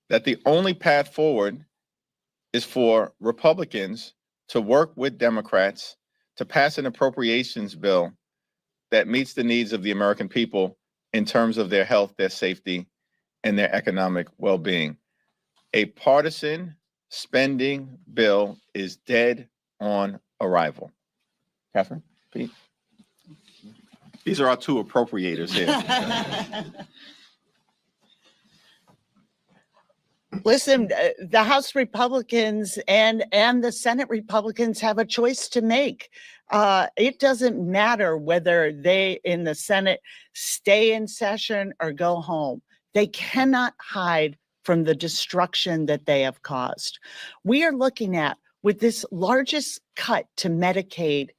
that the only path forward is for Republicans to work with Democrats to pass an appropriations bill that meets the needs of the American people in terms of their health, their safety, and their economic well-being. A partisan spending bill is dead on arrival. Catherine, Pete? These are our two appropriators here. Listen, the House Republicans and the Senate Republicans have a choice to make. It doesn't matter whether they in the Senate stay in session or go home. They cannot hide from the destruction that they have caused. We are looking at, with this largest cut to Medicaid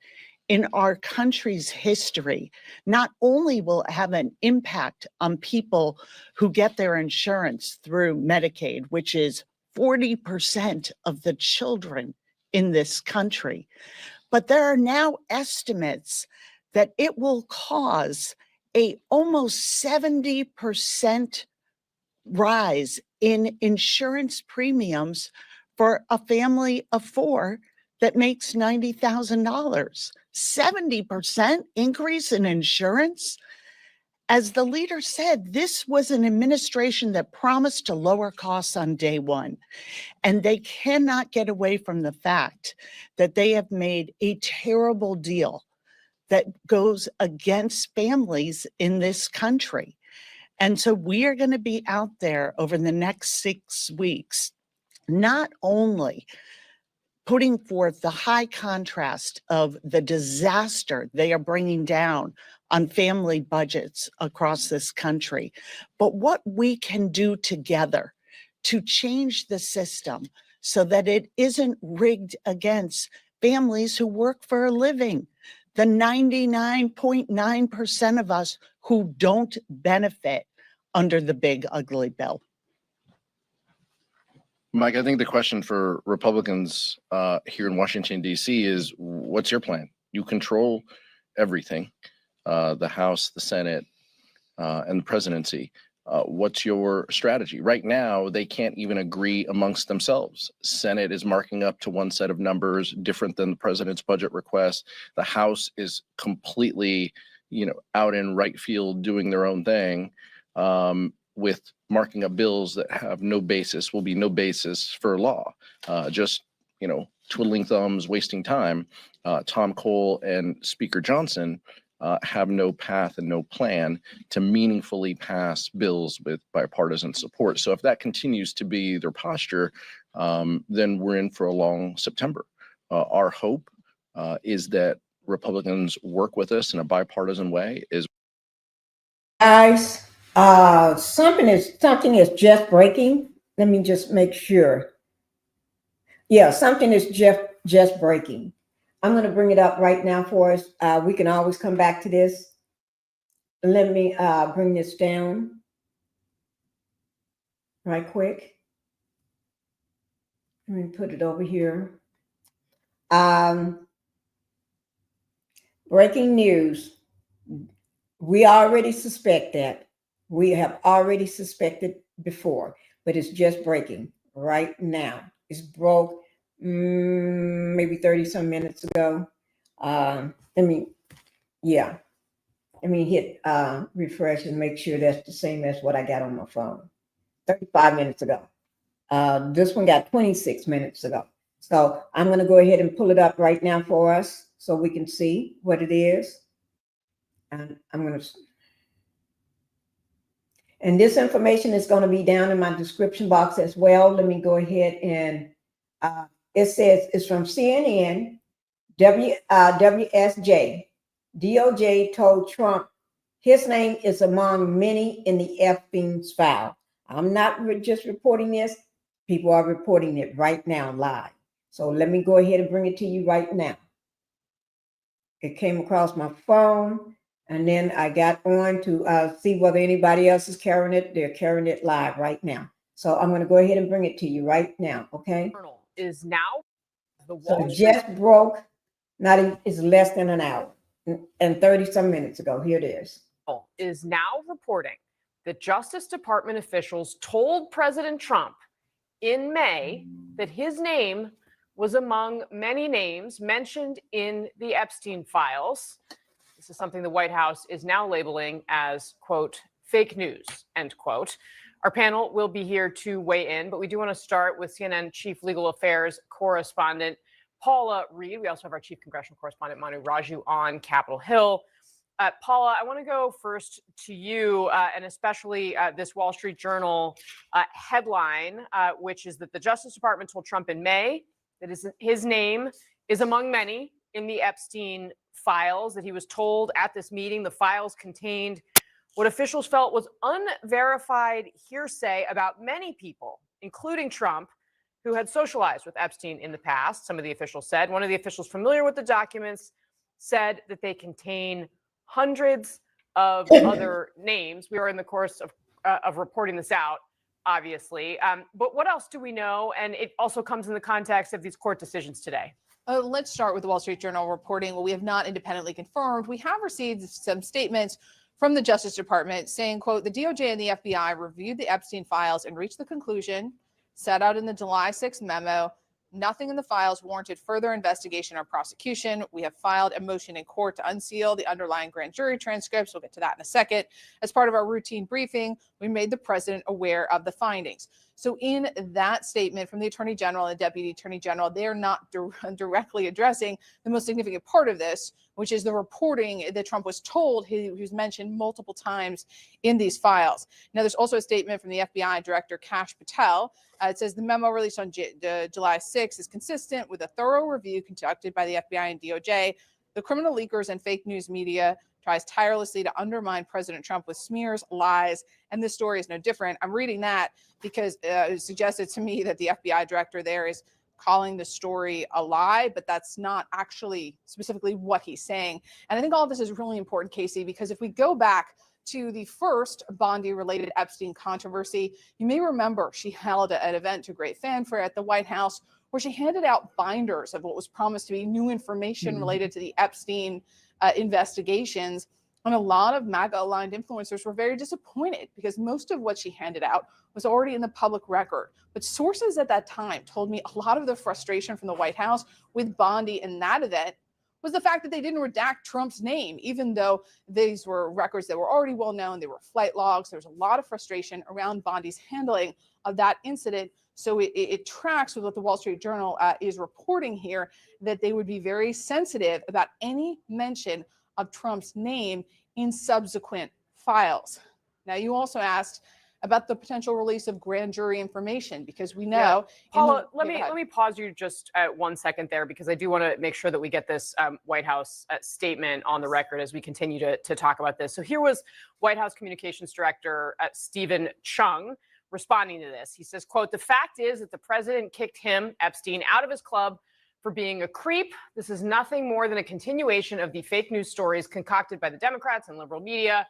in our country's history, not only will it have an impact on people who get their insurance through Medicaid, which is 40% of the children in this country, but there are now estimates that it will cause a almost 70% rise in insurance premiums for a family of four that makes $90,000. 70% increase in insurance. As the leader said, this was an administration that promised to lower costs on day one. And they cannot get away from the fact that they have made a terrible deal that goes against families in this country. And so we are going to be out there over the next 6 weeks, not only putting forth the high contrast of the disaster they are bringing down on family budgets across this country, but what we can do together to change the system so that it isn't rigged against families who work for a living, the 99.9% of us who don't benefit under the big ugly bill. Mike, I think the question for Republicans here in Washington, D.C. is, what's your plan? You control everything, the House, the Senate, and the presidency. What's your strategy? Right now, they can't even agree amongst themselves. Senate is marking up to one set of numbers different than the president's budget request. The House is completely, out in right field doing their own thing. With marking up bills that have no basis, will be no basis for law. Just, twiddling thumbs, wasting time. Tom Cole and Speaker Johnson have no path and no plan to meaningfully pass bills with bipartisan support. So if that continues to be their posture, then we're in for a long September. Our hope is that Republicans work with us in a bipartisan way. Guys, something is just breaking. Let me just make sure. Yeah, something is just breaking. I'm going to bring it up right now for us. We can always come back to this. Let me bring this down right quick. Let me put it over here. Breaking news. We already suspect that. We have already suspected before, but it's just breaking right now. It's broke maybe 30 some minutes ago. Let me hit refresh and make sure that's the same as what I got on my phone 35 minutes ago. This one got 26 minutes ago. So I'm going to go ahead and pull it up right now for us so we can see what it is. And and this information is going to be down in my description box as well. Let me go ahead and it says it's from CNN, WSJ. DOJ told Trump his name is among many in the Epstein's file. I'm not just reporting this. People are reporting it right now live. So let me go ahead and bring it to you right now. It came across my phone. And then I got on to see whether anybody else is carrying it. They're carrying it live right now. So I'm going to go ahead and bring it to you right now. Okay. Is now the So Wall it Street just broke. It's less than an hour and 30 some minutes ago. Here it is. Journal is now reporting that Justice Department officials told President Trump in May that his name was among many names mentioned in the Epstein files. This is something the White House is now labeling as, quote, fake news, end quote. Our panel will be here to weigh in, but we do want to start with CNN Chief Legal Affairs Correspondent Paula Reed. We also have our Chief Congressional Correspondent Manu Raju on Capitol Hill. Paula, I want to go first to you, and especially this Wall Street Journal headline, which is that the Justice Department told Trump in May that his name is among many in the Epstein files, that he was told at this meeting the files contained what officials felt was unverified hearsay about many people, including Trump, who had socialized with Epstein in the past, some of the officials said. One of the officials familiar with the documents said that they contain hundreds of other names. We are in the course of reporting this out, obviously. But what else do we know? And it also comes in the context of these court decisions today. Let's start with the Wall Street Journal reporting what we have not independently confirmed. We have received some statements from the Justice Department saying, quote, the DOJ and the FBI reviewed the Epstein files and reached the conclusion set out in the July 6th memo. Nothing in the files warranted further investigation or prosecution. We have filed a motion in court to unseal the underlying grand jury transcripts. We'll get to that in a second. As part of our routine briefing, we made the president aware of the findings. So in that statement from the Attorney General and the Deputy Attorney General, they're not directly addressing the most significant part of this, which is the reporting that Trump was told he was mentioned multiple times in these files. Now, there's also a statement from the FBI Director Kash Patel. It says the memo released on July 6th is consistent with a thorough review conducted by the FBI and DOJ. The criminal leakers and fake news media tries tirelessly to undermine President Trump with smears, lies, and this story is no different. I'm reading that because it suggested to me that the FBI director there is calling the story a lie, but that's not actually specifically what he's saying. And I think all of this is really important, Casey, because if we go back to the first Bondi-related Epstein controversy, you may remember she held an event to great fanfare at the White House where she handed out binders of what was promised to be new information related to the Epstein investigations. And a lot of MAGA-aligned influencers were very disappointed because most of what she handed out was already in the public record. But sources at that time told me a lot of the frustration from the White House with Bondi in that event was the fact that they didn't redact Trump's name, even though these were records that were already well known. They were flight logs. There was a lot of frustration around Bondi's handling of that incident. So it tracks with what the Wall Street Journal is reporting here, that they would be very sensitive about any mention of Trump's name in subsequent files. Now, you also asked about the potential release of grand jury information, because we know. Paula, let me pause you just 1 second there, because I do want to make sure that we get this White House statement on the record as we continue to talk about this. So here was White House Communications Director Stephen Chung responding to this. He says, quote, the fact is that the president kicked him, Epstein, out of his club for being a creep. This is nothing more than a continuation of the fake news stories concocted by the Democrats and liberal media,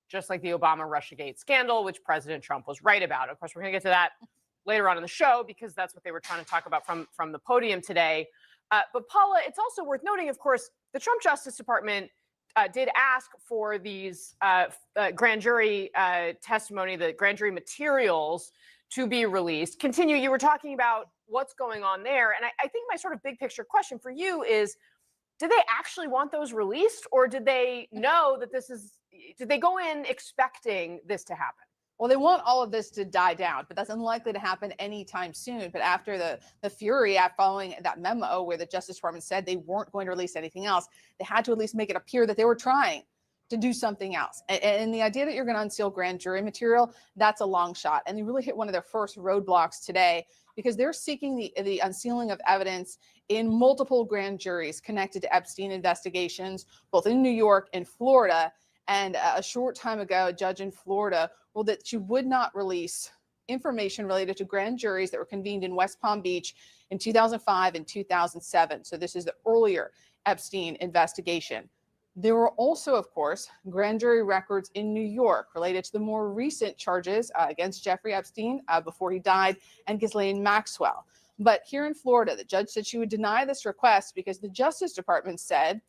just like the Obama Russiagate scandal, which President Trump was right about. Of course, we're going to get to that later on in the show, because that's what they were trying to talk about from the podium today. But Paula, it's also worth noting, of course, the Trump Justice Department did ask for these grand jury testimony, the grand jury materials, to be released. Continue, you were talking about what's going on there. And I think my sort of big picture question for you is, did they actually want those released, or did they know that did they go in expecting this to happen? Well, they want all of this to die down, but that's unlikely to happen anytime soon. But after the fury following that memo where the Justice Department said they weren't going to release anything else, they had to at least make it appear that they were trying to do something else. And the idea that you're going to unseal grand jury material, that's a long shot. And they really hit one of their first roadblocks today, because they're seeking the unsealing of evidence in multiple grand juries connected to Epstein investigations, both in New York and Florida. And a short time ago, a judge in Florida ruled that she would not release information related to grand juries that were convened in West Palm Beach in 2005 and 2007. So this is the earlier Epstein investigation. There were also, of course, grand jury records in New York related to the more recent charges against Jeffrey Epstein before he died, and Ghislaine Maxwell. But here in Florida, the judge said she would deny this request because the Justice Department said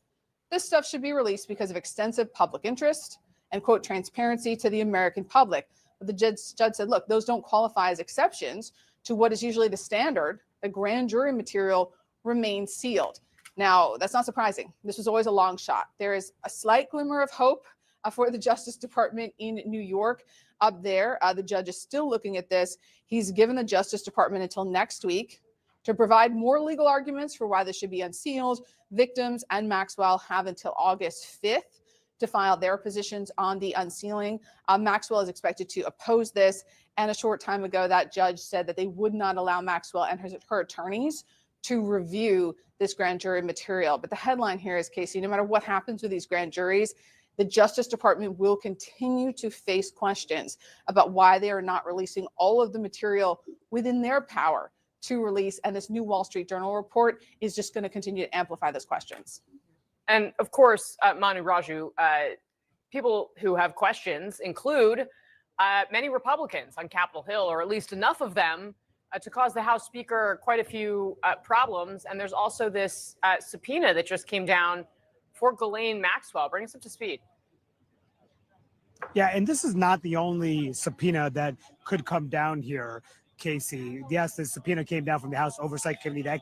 this stuff should be released because of extensive public interest and, quote, transparency to the American public. But the judge said, look, those don't qualify as exceptions to what is usually the standard. The grand jury material remains sealed. Now, that's not surprising. This was always a long shot. There is a slight glimmer of hope for the Justice Department in New York. Up there, the judge is still looking at this. He's given the Justice Department until next week to provide more legal arguments for why this should be unsealed. Victims and Maxwell have until August 5th to file their positions on the unsealing. Maxwell is expected to oppose this. And a short time ago, that judge said that they would not allow Maxwell and her attorneys to review this grand jury material. But the headline here is, Casey, no matter what happens with these grand juries, the Justice Department will continue to face questions about why they are not releasing all of the material within their power to release. And this new Wall Street Journal report is just going to continue to amplify those questions. And of course, Manu Raju, people who have questions include many Republicans on Capitol Hill, or at least enough of them to cause the House Speaker quite a few problems. And there's also this subpoena that just came down for Ghislaine Maxwell. Bring us up to speed. Yeah, and this is not the only subpoena that could come down here, Casey. Yes, the subpoena came down from the House Oversight Committee. That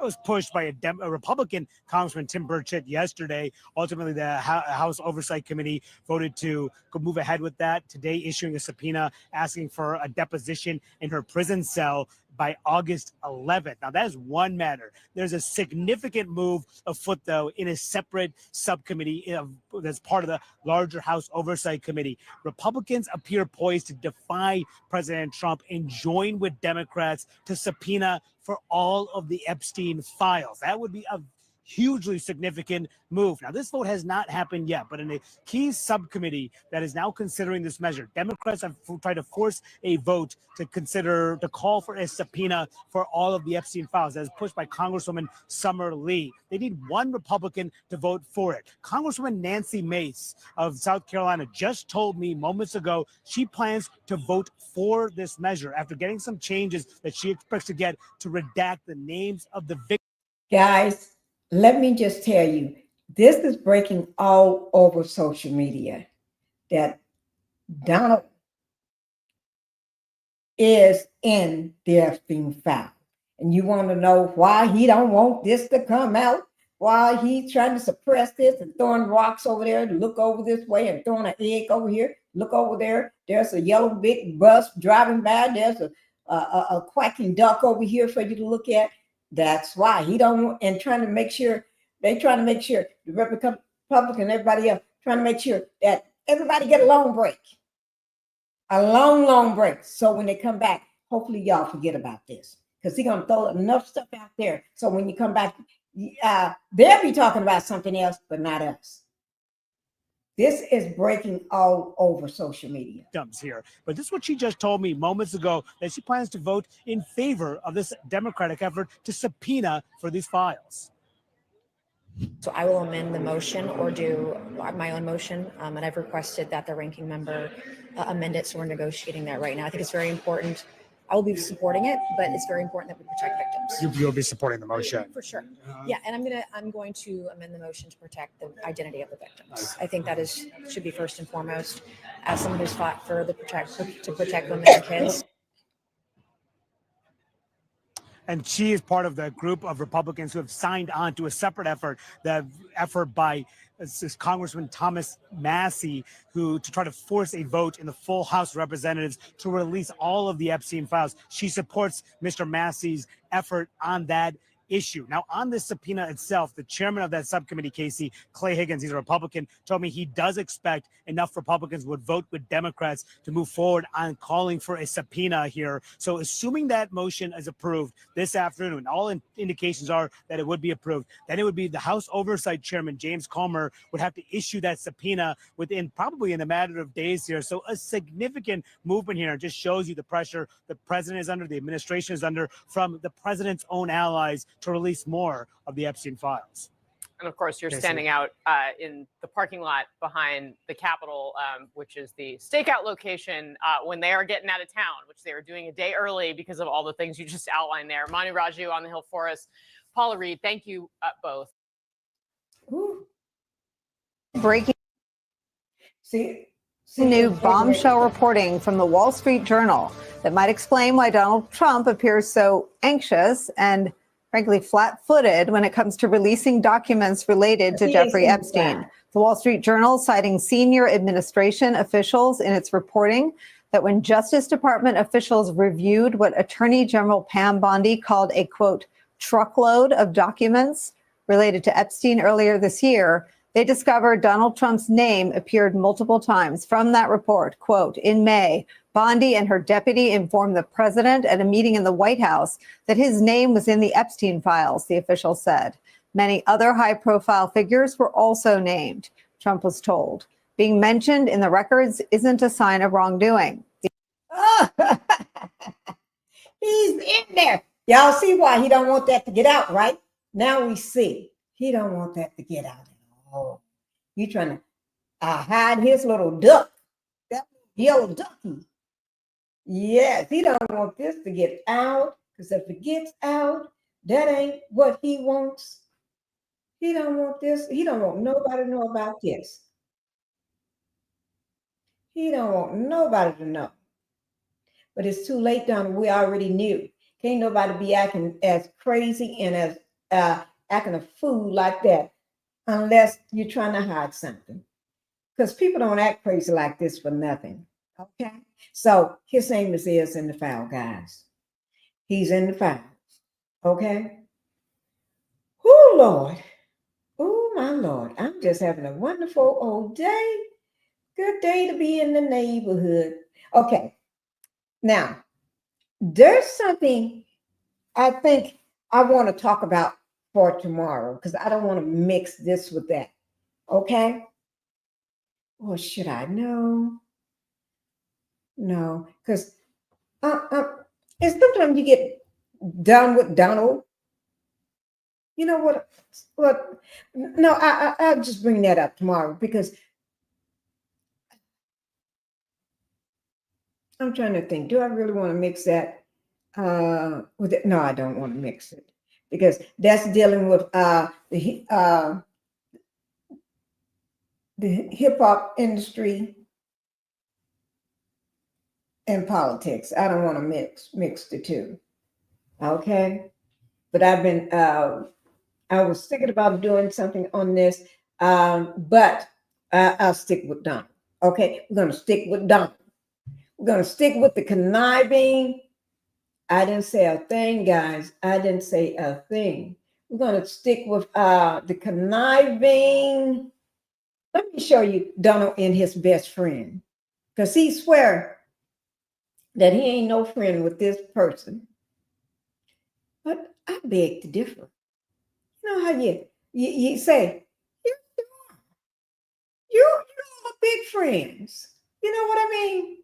was pushed by a Republican Congressman, Tim Burchett, yesterday. Ultimately, the House Oversight Committee voted to move ahead with that, today issuing a subpoena asking for a deposition in her prison cell by August 11th. Now, that is one matter. There's a significant move afoot, though, in a separate subcommittee that's part of the larger House Oversight Committee. Republicans appear poised to defy President Trump and join with Democrats to subpoena for all of the Epstein files. That would be a hugely significant move. Now, this vote has not happened yet, but in a key subcommittee that is now considering this measure, Democrats have tried to force a vote to call for a subpoena for all of the Epstein files. That is pushed by Congresswoman Summer Lee. They need one Republican to vote for it. Congresswoman Nancy Mace of South Carolina just told me moments ago she plans to vote for this measure after getting some changes that she expects to get to redact the names of the victims. Guys, let me just tell you, this is breaking all over social media that Donald is in the Epstein file. And you want to know why he don't want this to come out, why he's trying to suppress this and throwing rocks over there, to look over this way and throwing an egg over here, look over there. There's a yellow big bus driving by. There's a quacking duck over here for you to look at. That's why he don't want, and trying to make sure, they trying to make sure, the Republican, everybody else, trying to make sure that everybody get a long break. A long break. So when they come back, hopefully y'all forget about this. Because he's going to throw enough stuff out there. So when you come back, they'll be talking about something else, but not us. This is breaking all over social media. Here. But this is what she just told me moments ago, that she plans to vote in favor of this Democratic effort to subpoena for these files. So I will amend the motion or do my own motion. And I've requested that the ranking member amend it. So we're negotiating that right now. I think it's very important. I will be supporting it, but it's very important that we protect victims. You'll be supporting the motion. For sure. Yeah, and I'm going to amend the motion to protect the identity of the victims. I think that should be first and foremost. As someone who's fought to protect women and kids. And she is part of the group of Republicans who have signed on to a separate effort, the effort by Congressman Thomas Massie, to try to force a vote in the full House of Representatives to release all of the Epstein files. She supports Mr. Massie's effort on that issue. Now, on this subpoena itself, the chairman of that subcommittee, Casey, Clay Higgins, he's a Republican, told me he does expect enough Republicans would vote with Democrats to move forward on calling for a subpoena here. So assuming that motion is approved this afternoon, all indications are that it would be approved, then it would be the House Oversight Chairman, James Comer, would have to issue that subpoena within probably in a matter of days here. So a significant movement here. It just shows you the pressure the president is under, the administration is under, from the president's own allies to release more of the Epstein files. And of course, you're standing out in the parking lot behind the Capitol, which is the stakeout location when they are getting out of town, which they are doing a day early because of all the things you just outlined there. Manu Raju on the Hill for us. Paula Reed, thank you both. Ooh. Breaking. See, New bombshell reporting from the Wall Street Journal that might explain why Donald Trump appears so anxious and frankly flat-footed when it comes to releasing documents related to Jeffrey Epstein. The Wall Street Journal citing senior administration officials in its reporting that when Justice Department officials reviewed what Attorney General Pam Bondi called a, quote, truckload of documents related to Epstein earlier this year, they discovered Donald Trump's name appeared multiple times. From that report, quote, in May, Bondi and her deputy informed the president at a meeting in the White House that his name was in the Epstein files, the official said. Many other high-profile figures were also named, Trump was told. Being mentioned in the records isn't a sign of wrongdoing. Oh, he's in there. Y'all see why he don't want that to get out, right? Now we see. He don't want that to get out at all. You trying to hide his little duck, that yellow ducky. Yes, he don't want this to get out, because if it gets out, that ain't what he wants. He don't want this. He don't want nobody to know about this. He don't want nobody to know. But it's too late, Donna. We already knew. Can't nobody be acting as crazy and as acting a fool like that unless you're trying to hide something. Because people don't act crazy like this for nothing. Okay? So his name is in the file, guys. He's in the files. Okay? Oh, Lord. Oh, my Lord. I'm just having a wonderful old day. Good day to be in the neighborhood. Okay. Now, there's something I think I want to talk about for tomorrow because I don't want to mix this with that. Okay? Or should I? No, because and sometimes you get done with Donald. You know what? No, I'll just bring that up tomorrow because I'm trying to think. Do I really want to mix that with it? No, I don't want to mix it because that's dealing with the hip hop industry and politics. I don't want to mix the two. Okay, but I've been I was thinking about doing something on this, but I'll stick with Donald. Okay, we're gonna stick with Donald. We're gonna stick with the conniving. I didn't say a thing, guys. I didn't say a thing. We're gonna stick with the conniving. Let me show you Donald and his best friend, because he swear that he ain't no friend with this person. But I beg to differ. You know how you say you're all big friends. You know what I mean?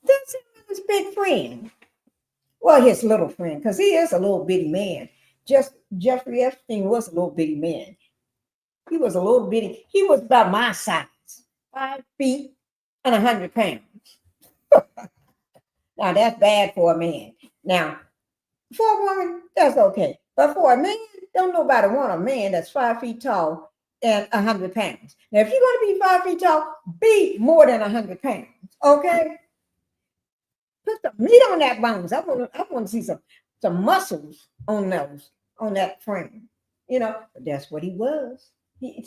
That's his big friend. Well, his little friend, because he is a little bitty man. Just Jeffrey Epstein was a little bitty man. He was a little bitty. He was about my size, 5 feet and 100 pounds. Now that's bad for a man. Now, for a woman, that's okay. But for a man, don't nobody want a man that's 5 feet tall and 100 pounds. Now, if you're going to be 5 feet tall, be more than 100 pounds. Okay? Put some meat on that bones. I want to see some muscles on that frame. You know, but that's what he was.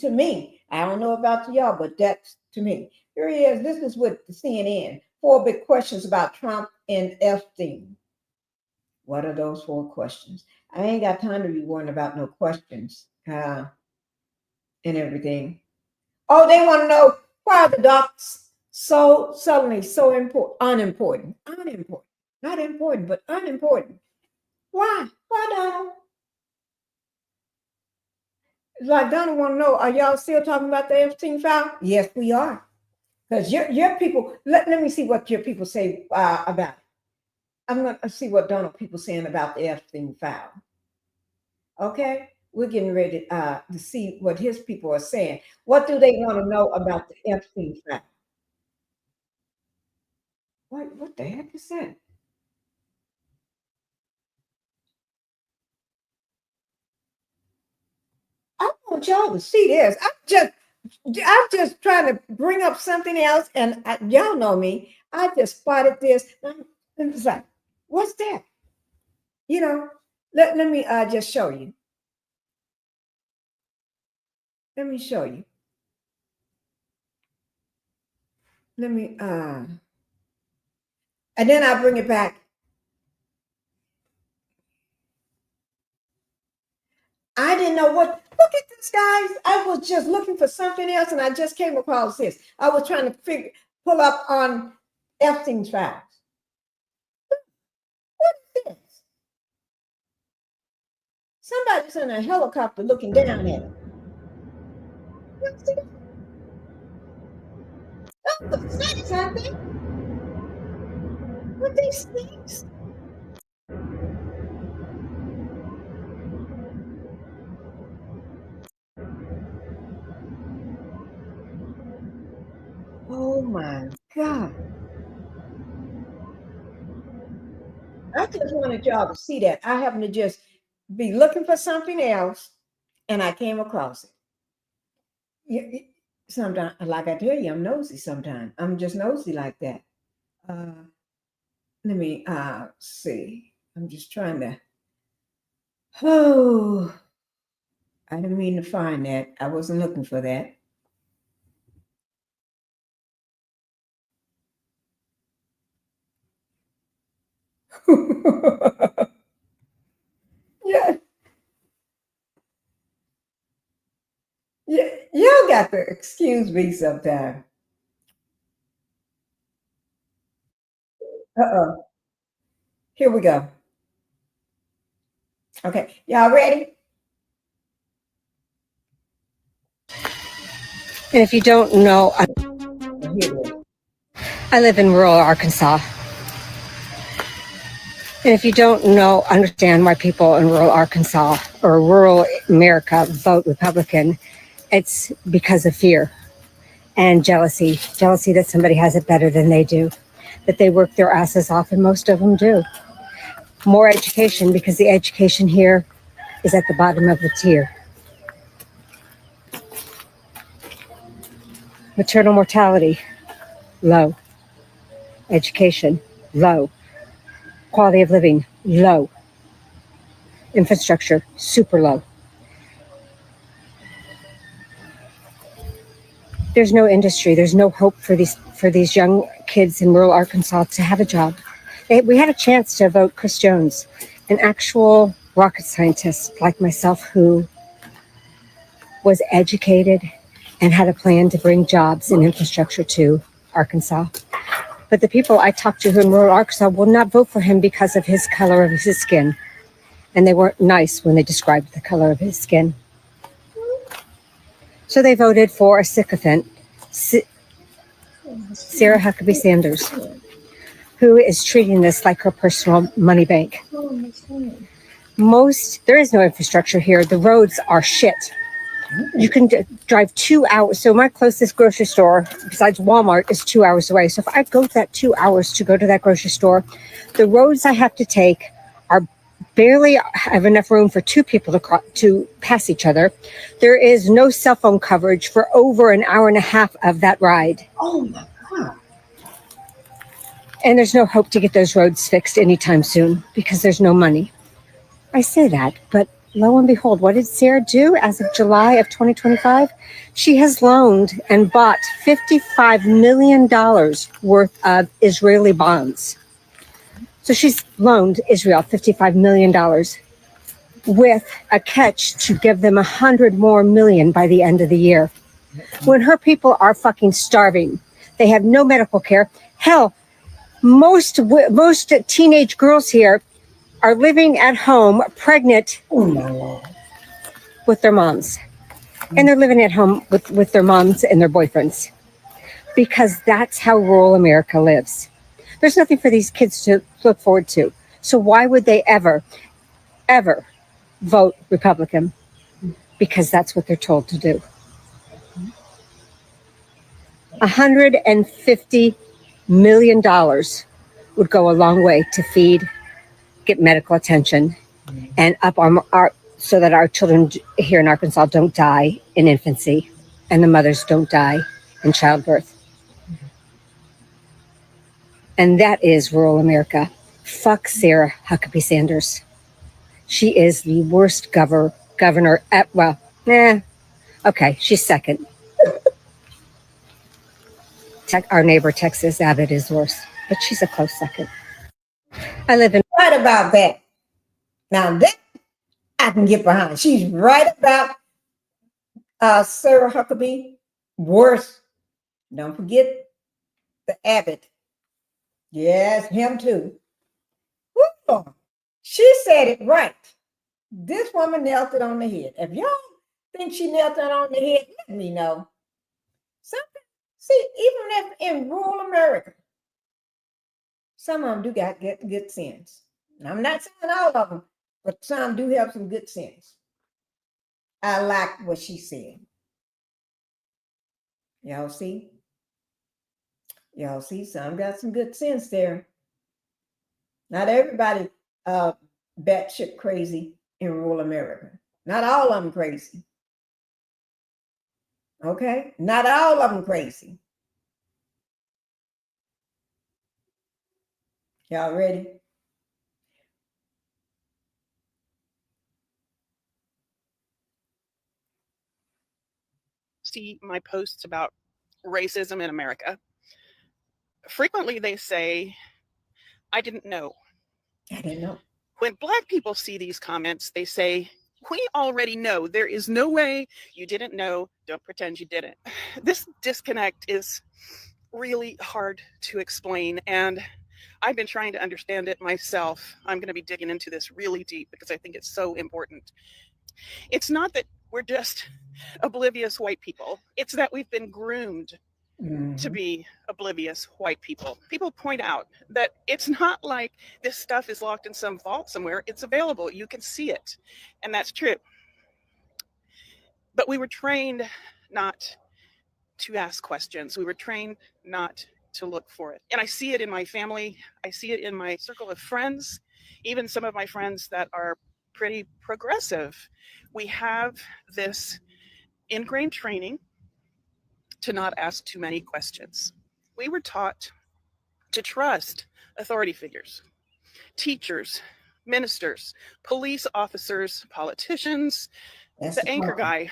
To me, I don't know about y'all, but that's to me. Here he is. This is with the CNN. 4 big questions about Trump and Epstein. What are those 4 questions? I ain't got time to be worrying about no questions and everything. Oh, they want to know why are the docs so suddenly so unimportant? Unimportant. Not important, but unimportant. Why? Why, Donald? It's like Donald want to know, are y'all still talking about the Epstein file? Yes, we are. Because your people, let me see what your people say about it. I'm going to see what Donald people saying about the Epstein file. Okay? We're getting ready to see what his people are saying. What do they want to know about the Epstein file? What the heck is that? I want y'all to see this. I'm just I'm just trying to bring up something else, and y'all know me. I just spotted this. And it's like, what's that? You know, let me just show you. Let me show you. Let me and then I'll bring it back. I didn't know what. Look at this, guys. I was just looking for something else, and I just came across this. I was trying to pull up on Epstein's files. What is this? Somebody's in a helicopter looking down at him. What's this? Oh, the snakes, aren't they? What these snakes? Oh my God. I just wanted y'all to see that. I happened to just be looking for something else and I came across it. Sometimes, like I tell you, I'm nosy sometimes. I'm just nosy like that. Let me see. I'm just trying to. Oh, I didn't mean to find that. I wasn't looking for that. Yeah. Yeah, y'all got to excuse me sometime. Uh-oh. Here we go. Okay, y'all ready? And if you don't know, I live in rural Arkansas. And if you don't know, understand why people in rural Arkansas or rural America vote Republican, it's because of fear and jealousy. Jealousy that somebody has it better than they do, that they work their asses off, and most of them do. More education, because the education here is at the bottom of the tier. Maternal mortality, low. Education, low. Quality of living, low. Infrastructure, super low. There's no industry. There's no hope for these young kids in rural Arkansas to have a job. We had a chance to vote Chris Jones, an actual rocket scientist like myself who was educated and had a plan to bring jobs and infrastructure to Arkansas. But the people I talked to in rural Arkansas will not vote for him because of his color of his skin. And they weren't nice when they described the color of his skin. So they voted for a sycophant, Sarah Huckabee Sanders, who is treating this like her personal money bank. There is no infrastructure here. The roads are shit. You can drive 2 hours. So my closest grocery store, besides Walmart, is 2 hours away. So if I go that 2 hours to go to that grocery store, the roads I have to take are barely have enough room for two people to pass each other. There is no cell phone coverage for over an hour and a half of that ride. Oh my God. And there's no hope to get those roads fixed anytime soon because there's no money. I say that, but lo and behold, what did Sarah do as of July of 2025? She has loaned and bought $55 million worth of Israeli bonds. So she's loaned Israel $55 million with a catch to give them 100 more million by the end of the year. When her people are fucking starving, they have no medical care. Hell, most teenage girls here are living at home pregnant with their moms. And they're living at home with their moms and their boyfriends because that's how rural America lives. There's nothing for these kids to look forward to. So why would they ever vote Republican? Because that's what they're told to do. $150 million would go a long way to get medical attention, and up our so that our children here in Arkansas don't die in infancy and the mothers don't die in childbirth. And that is rural America. Fuck Sarah Huckabee Sanders. She is the worst governor at, well, okay, she's second. Our neighbor, Texas Abbott, is worse, but she's a close second. I live in. Right about that. Now that I can get behind. She's right about Sarah Huckabee. Worse. Don't forget the Abbott. Yes, him too. Woo. She said it right. This woman knelt it on the head. If y'all think she knelt it on the head, let me know. Something. See, even if in rural America, some of them do got good sense. And I'm not saying all of them, but some do have some good sense. I like what she said. Y'all see? Y'all see, some got some good sense there. Not everybody batshit crazy in rural America. Not all of them crazy. Okay? Not all of them crazy. Y'all ready? See my posts about racism in America. Frequently they say, I didn't know. I didn't know. When Black people see these comments, they say, we already know. There is no way you didn't know. Don't pretend you didn't. This disconnect is really hard to explain, and I've been trying to understand it myself. I'm going to be digging into this really deep because I think it's so important. It's not that we're just oblivious white people. It's that we've been groomed to be oblivious white people. People point out that it's not like this stuff is locked in some vault somewhere. It's available. You can see it. And that's true. But we were trained not to ask questions. We were trained not to look for it. And I see it in my family. I see it in my circle of friends, even some of my friends that are pretty progressive. We have this ingrained training to not ask too many questions. We were taught to trust authority figures, teachers, ministers, police officers, politicians, the anchor guy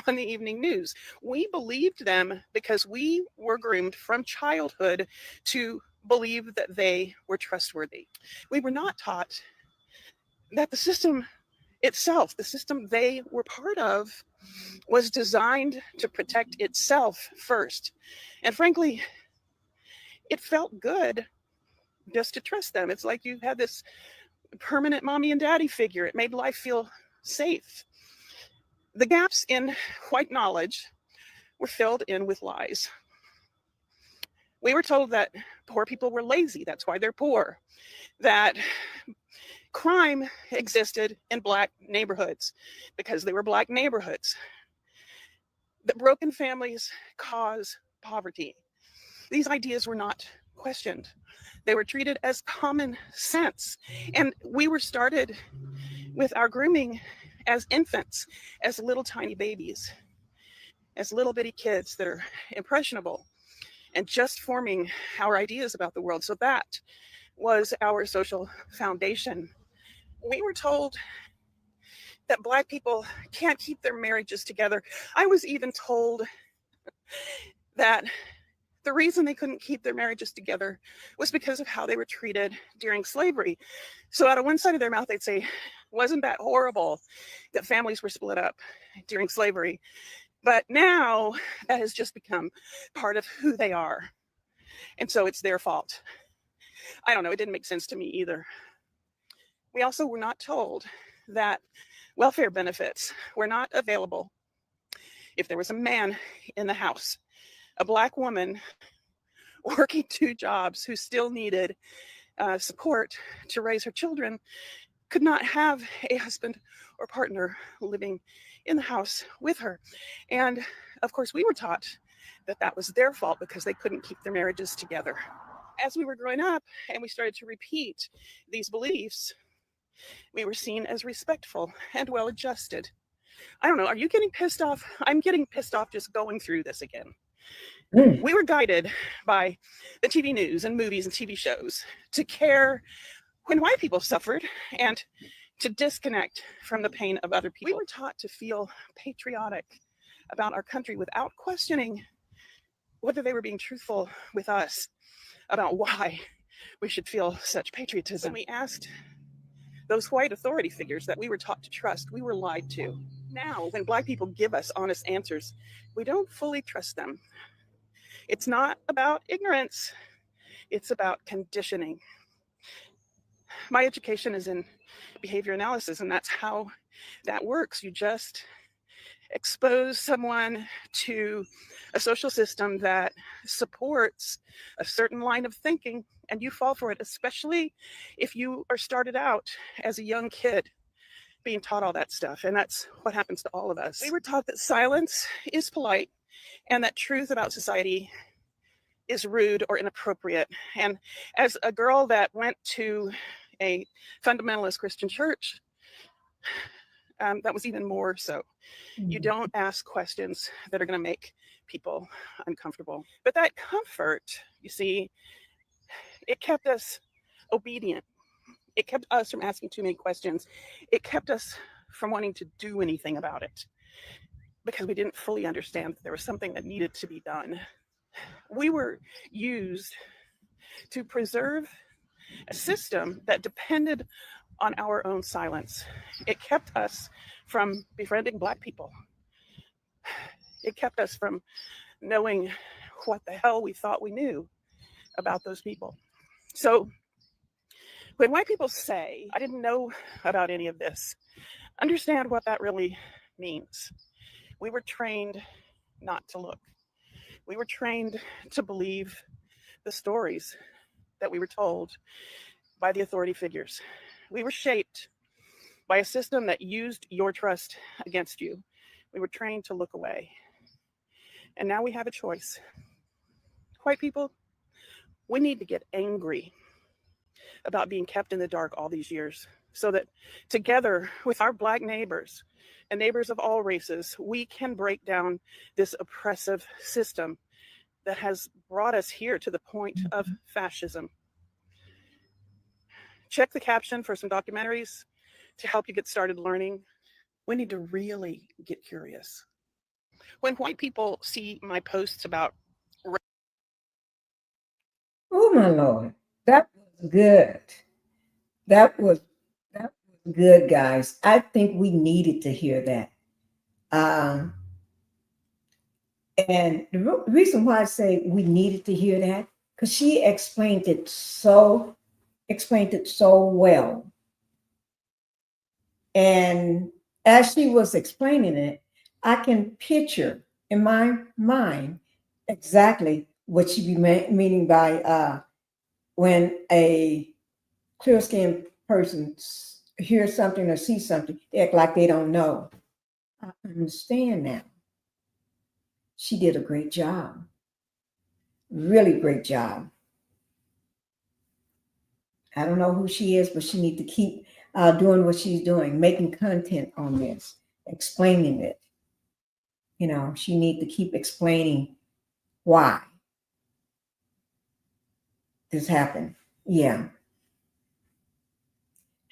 on the evening news. We believed them because we were groomed from childhood to believe that they were trustworthy. We were not taught that the system itself, the system they were part of, was designed to protect itself first. And frankly, it felt good just to trust them. It's like you had this permanent mommy and daddy figure. It made life feel safe. The gaps in white knowledge were filled in with lies. We were told that poor people were lazy. That's why they're poor. That crime existed in Black neighborhoods because they were Black neighborhoods. That broken families cause poverty. These ideas were not questioned. They were treated as common sense. And we were started with our grooming as infants, as little tiny babies, as little bitty kids that are impressionable and just forming our ideas about the world. So that was our social foundation. We were told that Black people can't keep their marriages together. I was even told that the reason they couldn't keep their marriages together was because of how they were treated during slavery. So out of one side of their mouth, they'd say, wasn't that horrible that families were split up during slavery? But now that has just become part of who they are. And so it's their fault. I don't know, it didn't make sense to me either. We also were not told that welfare benefits were not available if there was a man in the house, a Black woman working 2 jobs who still needed support to raise her children, could not have a husband or partner living in the house with her. And of course, we were taught that that was their fault because they couldn't keep their marriages together. As we were growing up and we started to repeat these beliefs, we were seen as respectful and well-adjusted. I don't know. Are you getting pissed off? I'm getting pissed off just going through this again. Mm. We were guided by the TV news and movies and TV shows to care when white people suffered and to disconnect from the pain of other people. We were taught to feel patriotic about our country without questioning whether they were being truthful with us about why we should feel such patriotism. When we asked those white authority figures that we were taught to trust, we were lied to. Now, when Black people give us honest answers, we don't fully trust them. It's not about ignorance, it's about conditioning. My education is in behavior analysis, and that's how that works. You just expose someone to a social system that supports a certain line of thinking, and you fall for it, especially if you are started out as a young kid being taught all that stuff. And that's what happens to all of us. We were taught that silence is polite and that truth about society is rude or inappropriate. And as a girl that went to a fundamentalist Christian church, that was even more so. You don't ask questions that are going to make people uncomfortable. But that comfort, you see, it kept us obedient. It kept us from asking too many questions. It kept us from wanting to do anything about it because we didn't fully understand that there was something that needed to be done. We were used to preserve a system that depended on our own silence. It kept us from befriending Black people. It kept us from knowing what the hell we thought we knew about those people. So when white people say, I didn't know about any of this, understand what that really means. We were trained not to look. We were trained to believe the stories that we were told by the authority figures. We were shaped by a system that used your trust against you. We were trained to look away. And now we have a choice. White people, we need to get angry about being kept in the dark all these years so that together with our Black neighbors and neighbors of all races, we can break down this oppressive system that has brought us here to the point of fascism. Check the caption for some documentaries to help you get started learning. We need to really get curious. When white people see my posts about Oh my Lord, that was good. That was good, guys. I think we needed to hear that. And the reason why I say we needed to hear that, because she explained it so well. And as she was explaining it, I can picture in my mind exactly what she be meaning by when a clear-skinned person hears something or sees something, they act like they don't know. I understand now. She did a great job. Really great job. I don't know who she is, but she needs to keep doing what she's doing, making content on this, explaining it. You know, she needs to keep explaining why this happened. Yeah.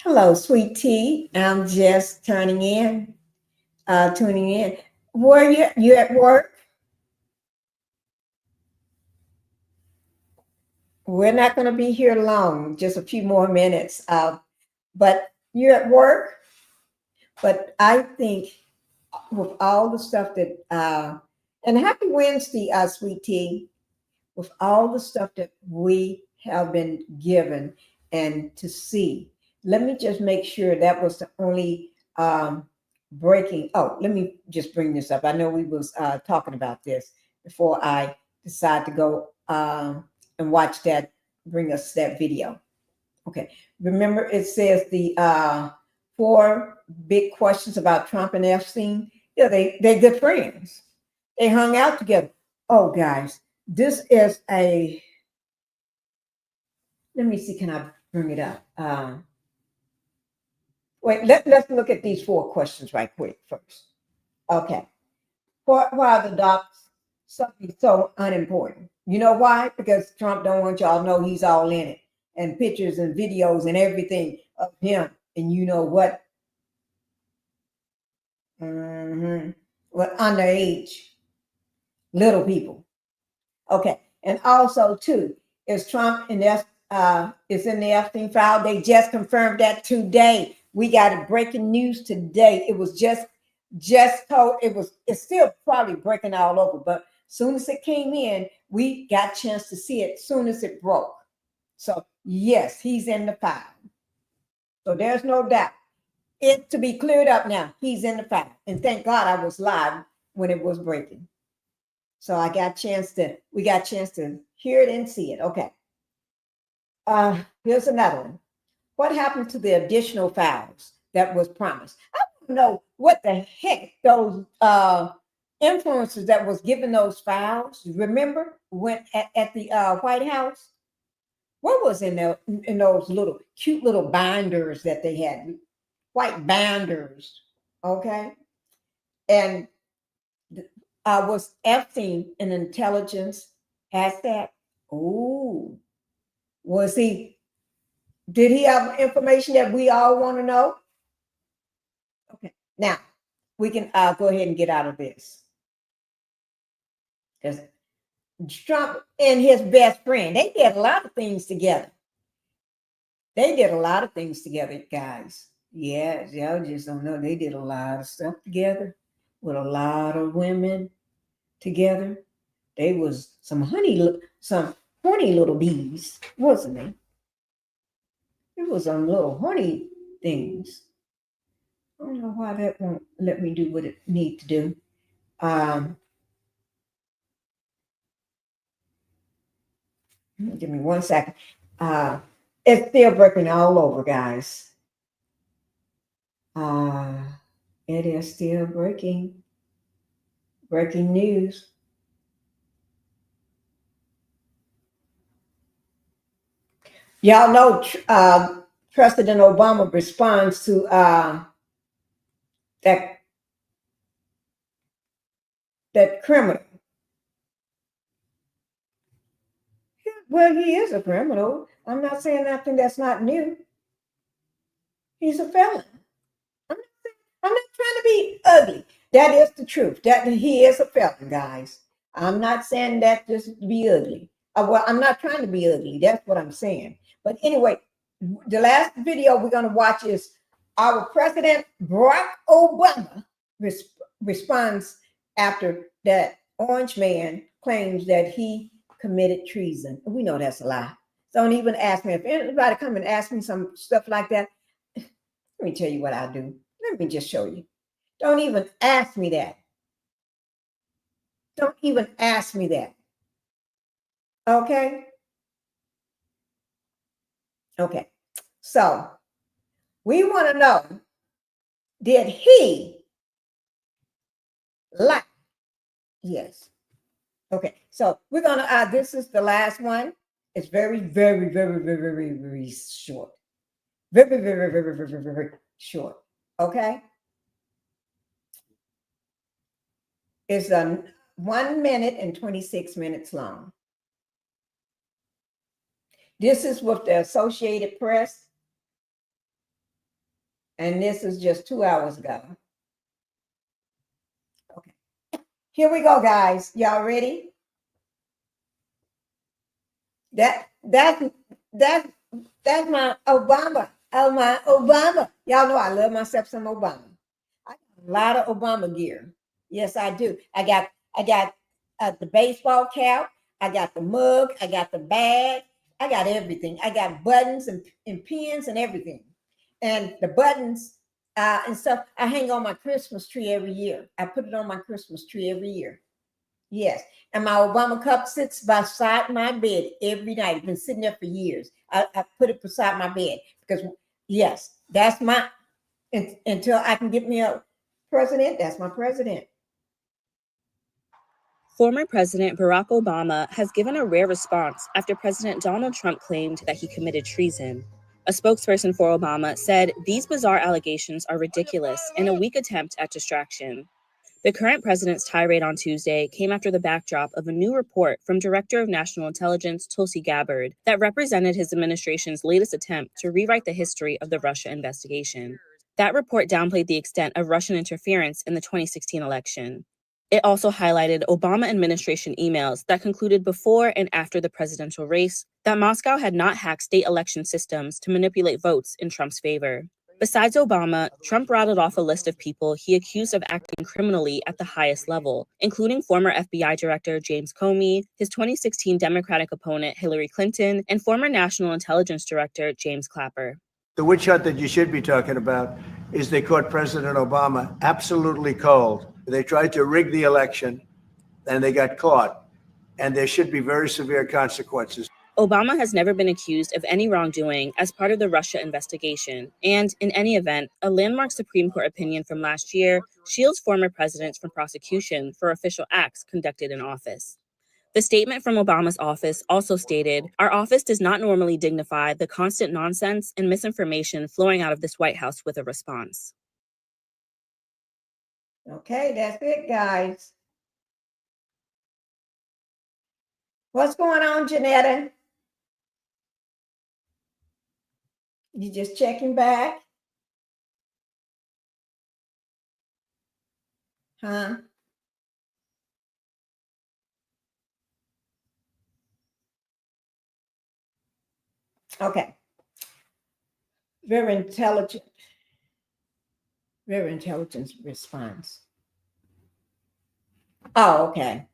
Hello, sweet tea. I'm just tuning in. Were you at work? We're not going to be here long, just a few more minutes. But you're at work. But I think with all the stuff that, and happy Wednesday, sweet tea, with all the stuff that we have been given and to see. Let me just make sure that was the only breaking. Oh, let me just bring this up. I know we was talking about this before I decide to go and watch that, bring us that video. Okay. Remember, it says the 4 big questions about Trump and Epstein. Yeah, they're good friends. They hung out together. Oh, guys, this is a, let me see, can I bring it up? Wait, let's look at these 4 questions right quick first. Okay. Why are the docs something so unimportant? You know why? Because Trump don't want y'all to know he's all in it, and pictures and videos and everything of him. And you know what? What underage little people. Okay. And also too, is Trump and that's is in the Epstein file. They just confirmed that today. We got it breaking news today. It was just told. It's still probably breaking all over, but soon as it came in, we got a chance to see it soon as it broke. So yes, he's in the file. So there's no doubt. It to be cleared up now. He's in the file. And thank God I was live when it was breaking. So we got a chance to hear it and see it. Okay. Here's another one. What happened to the additional files that was promised? I don't know what the heck those influencers that was given those files, remember, went at the White House? What was in those little cute little binders that they had? White binders, okay? And was Epstein an intelligence asset? Oh, did he have information that we all want to know? Okay, now we can go ahead and get out of this. Because Trump and his best friend, they did a lot of things together. Guys. Yeah, y'all just don't know. They did a lot of stuff together with a lot of women together. They was some horny little bees, wasn't they? It was some little horny things. I don't know why that won't let me do what it need to do. Give me 1 second. It's still breaking all over, guys. It is still breaking. Breaking news. Y'all know President Obama responds to that criminal. Well, he is a criminal. I'm not saying nothing that's not new. He's a felon. I'm not trying to be ugly. That is the truth. That he is a felon, guys. I'm not saying that just to be ugly. Well, I'm not trying to be ugly. That's what I'm saying. But anyway, the last video we're going to watch is our President Barack Obama responds after that orange man claims that he committed treason. We know that's a lie. Don't even ask me. If anybody come and ask me some stuff like that, let me tell you what I do. Let me just show you. Don't even ask me that. Don't even ask me that. Okay? Okay. So we want to know, did he lie? Yes. Okay. So we're going to, this is the last one. It's very, very, very, very, very, very short. Very, very, very, very, very, very, very short. Okay? It's 1 minute and 26 minutes long. This is with the Associated Press. And this is just 2 hours ago. Okay. Here we go, guys. Y'all ready? That's my Obama. Oh, my Obama. Y'all know I love myself some Obama. I got a lot of Obama gear. Yes, I do. I got the baseball cap. I got the mug. I got the bag. I got everything. I got buttons and pins and everything. And the buttons and stuff, I hang on my Christmas tree every year. I put it on my Christmas tree every year. Yes. And my Obama cup sits beside my bed every night. It's been sitting there for years. I put it beside my bed because, yes, that's my, until I can get me a president, that's my president. Former President Barack Obama has given a rare response after President Donald Trump claimed that he committed treason. A spokesperson for Obama said these bizarre allegations are ridiculous and a weak attempt at distraction. The current president's tirade on Tuesday came after the backdrop of a new report from Director of National Intelligence Tulsi Gabbard that represented his administration's latest attempt to rewrite the history of the Russia investigation. That report downplayed the extent of Russian interference in the 2016 election. It also highlighted Obama administration emails that concluded before and after the presidential race that Moscow had not hacked state election systems to manipulate votes in Trump's favor. Besides Obama, Trump rattled off a list of people he accused of acting criminally at the highest level, including former FBI Director James Comey, his 2016 Democratic opponent Hillary Clinton, and former National Intelligence Director James Clapper. The witch hunt that you should be talking about is they caught President Obama absolutely cold. They tried to rig the election and they got caught. And there should be very severe consequences. Obama has never been accused of any wrongdoing as part of the Russia investigation, and in any event, a landmark Supreme Court opinion from last year shields former presidents from prosecution for official acts conducted in office. The statement from Obama's office also stated, "Our office does not normally dignify the constant nonsense and misinformation flowing out of this White House with a response." Okay, that's it, guys. What's going on, Janetta? You just checking back? Huh? Okay. Very intelligent response. Oh, okay.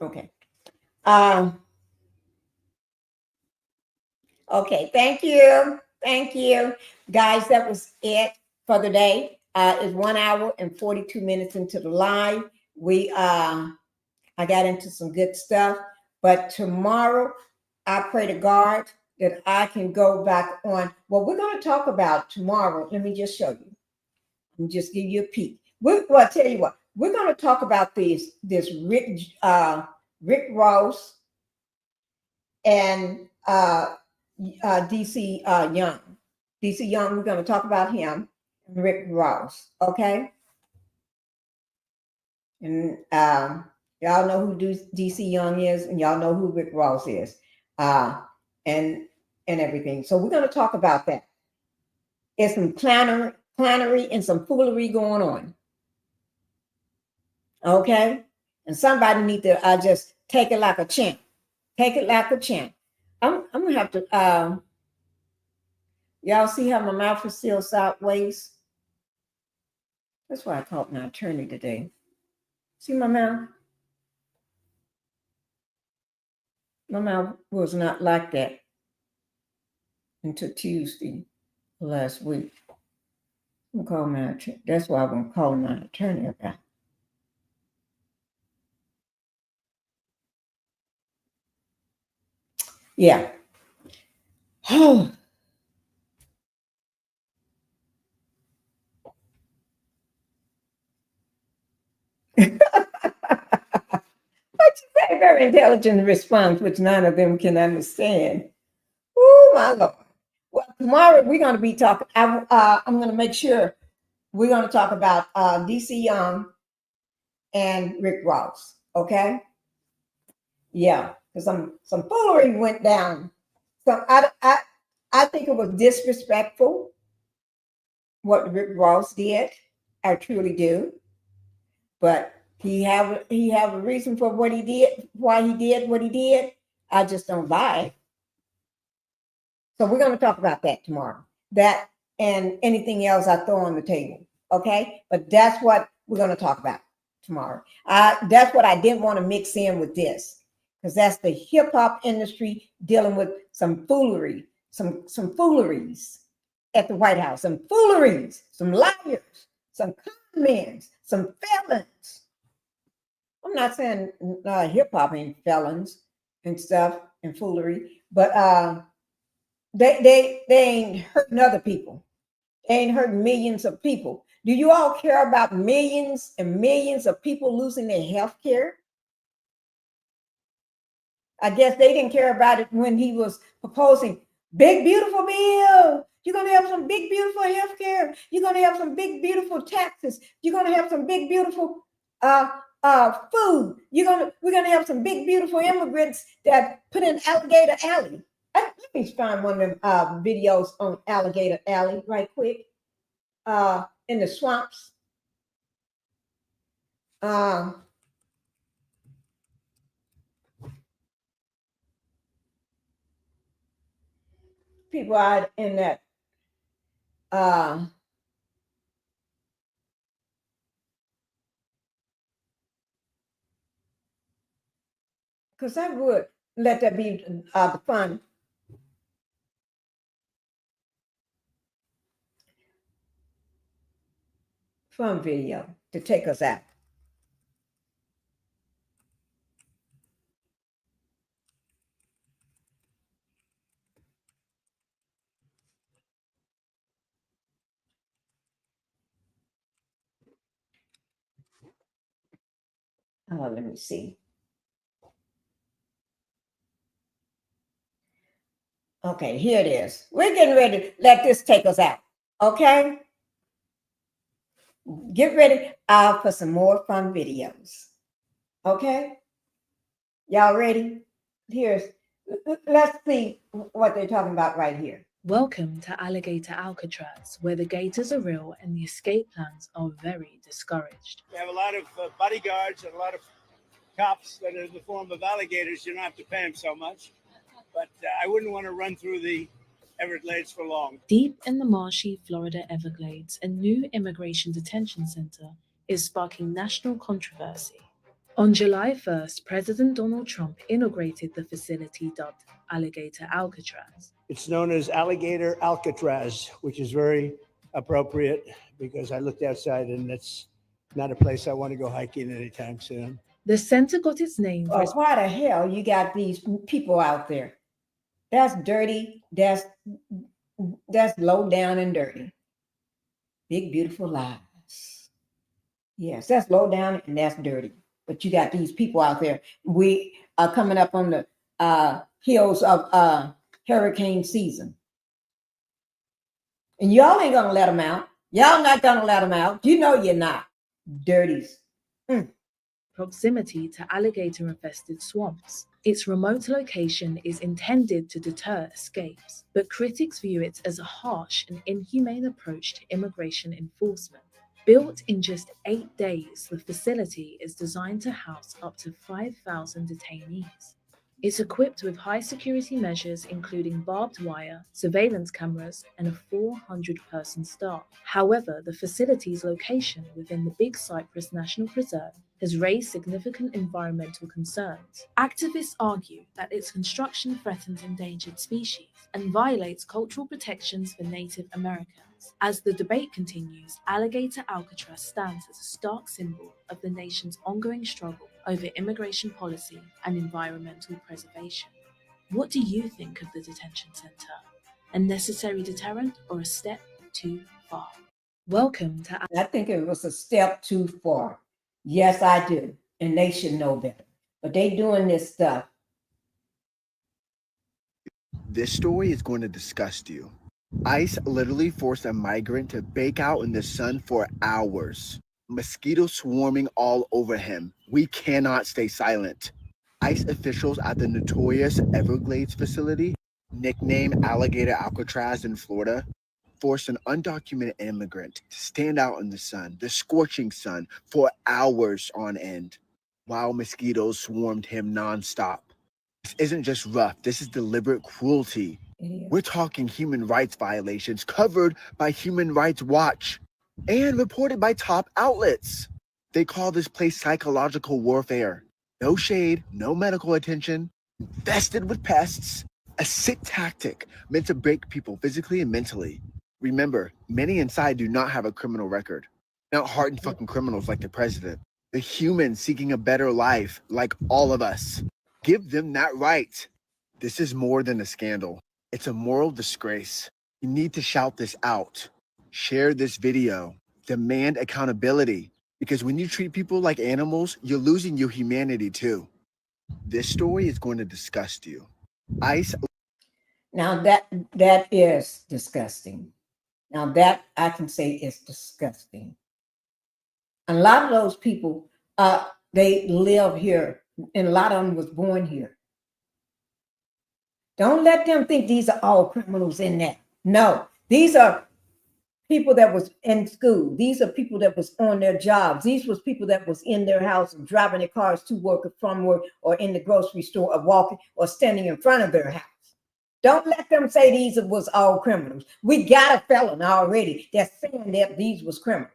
Okay. Okay, thank you. Thank you. Guys, that was it for the day. It's 1 hour and 42 minutes into the live. I got into some good stuff, but tomorrow I pray to God that I can go back on what we're going to talk about tomorrow. Let me just show you. Let me just give you a peek. Well, I'll tell you what, we're going to talk about this Rick Ross and DC Young. DC Young, we're going to talk about him, and Rick Ross, okay? And y'all know who DC Young is, and y'all know who Rick Ross is, and everything. So we're going to talk about that. There's some clownery and some foolery going on, okay? And somebody need to just take it like a champ. Take it like a champ. I'm gonna have to. Y'all see how my mouth is still sideways? That's why I called my attorney today. See my mouth? My mouth was not like that until Tuesday last week. I'm gonna call my attorney. That's why I'm gonna call my attorney about. Yeah. Oh. What you say? Very intelligent response, which none of them can understand. Oh my Lord. Well, tomorrow we're going to be talking. I'm going to make sure we're going to talk about DC Young and Rick Ross. Okay. Yeah, because some foolery went down. So I think it was disrespectful what Rick Ross did. I truly do. But he have a reason for what he did, why he did what he did. I just don't buy it. So we're going to talk about that tomorrow. That and anything else I throw on the table. Okay. But that's what we're going to talk about tomorrow. That's what I didn't want to mix in with this, because that's the hip hop industry dealing with some foolery, some fooleries at the White House, some fooleries, some liars, some con men, some felons. I'm not saying hip hop ain't felons and stuff and foolery, but they ain't hurting other people. They ain't hurting millions of people. Do you all care about millions and millions of people losing their health care? I guess they didn't care about it when he was proposing big beautiful bill. You're going to have some big, beautiful health care. You're going to have some big, beautiful taxes. You're going to have some big, beautiful food. We're going to have some big, beautiful immigrants that put in Alligator Alley. Let me find one of them videos on Alligator Alley right quick. In the swamps. People out in that because I would let that be the fun video to take us out. Let me see. Okay, here it is. We're getting ready to let this take us out. Okay? Get ready for some more fun videos. Okay? Y'all ready? Let's see what they're talking about right here. Welcome to Alligator Alcatraz, where the gators are real and the escape plans are very discouraged. We have a lot of bodyguards and a lot of cops that are in the form of alligators. You don't have to pay them so much. But I wouldn't want to run through the Everglades for long. Deep in the marshy Florida Everglades, a new immigration detention center is sparking national controversy. On July 1st, President Donald Trump inaugurated the facility dubbed Alligator Alcatraz. It's known as Alligator Alcatraz, which is very appropriate because I looked outside and it's not a place I want to go hiking anytime soon. The center got its name for its... Why the hell you got these people out there? That's dirty. That's low down and dirty. Big, beautiful lies. Yes, that's low down and that's dirty. But you got these people out there. We are coming up on the heels of hurricane season. And y'all ain't gonna let them out. Y'all not gonna let them out. You know you're not. Dirties. Proximity to alligator-infested swamps. Its remote location is intended to deter escapes, but critics view it as a harsh and inhumane approach to immigration enforcement. Built in just 8 days, the facility is designed to house up to 5,000 detainees. It's equipped with high security measures, including barbed wire, surveillance cameras, and a 400-person staff. However, the facility's location within the Big Cypress National Preserve has raised significant environmental concerns. Activists argue that its construction threatens endangered species and violates cultural protections for Native Americans. As the debate continues, Alligator Alcatraz stands as a stark symbol of the nation's ongoing struggle over immigration policy and environmental preservation. What do you think of the detention center? A necessary deterrent or a step too far? Welcome to... I think it was a step too far. Yes, I do. And they should know better. But they doing this stuff. This story is going to disgust you. ICE literally forced a migrant to bake out in the sun for hours. Mosquitoes swarming all over him. We cannot stay silent. ICE officials at the notorious Everglades facility, nicknamed Alligator Alcatraz in Florida, forced an undocumented immigrant to stand out in the sun, the scorching sun, for hours on end, while mosquitoes swarmed him nonstop. This isn't just rough, this is deliberate cruelty. We're talking human rights violations covered by Human Rights Watch and reported by top outlets. They call this place psychological warfare. No shade, no medical attention, infested with pests, a sick tactic meant to break people physically and mentally. Remember, many inside do not have a criminal record. Not hardened fucking criminals like the president. The humans seeking a better life, like all of us. Give them that right. This is more than a scandal. It's a moral disgrace. You need to shout this out. Share this video. Demand accountability. Because when you treat people like animals, you're losing your humanity too. This story is going to disgust you. ICE. Now that is disgusting. Now that I can say is disgusting. A lot of those people, they live here, and a lot of them was born here. Don't let them think these are all criminals in there. No, these are people that was in school. These are people that was on their jobs. These was people that was in their house and driving their cars to work or from work or in the grocery store or walking or standing in front of their house. Don't let them say these was all criminals. We got a felon already that's saying that these was criminals.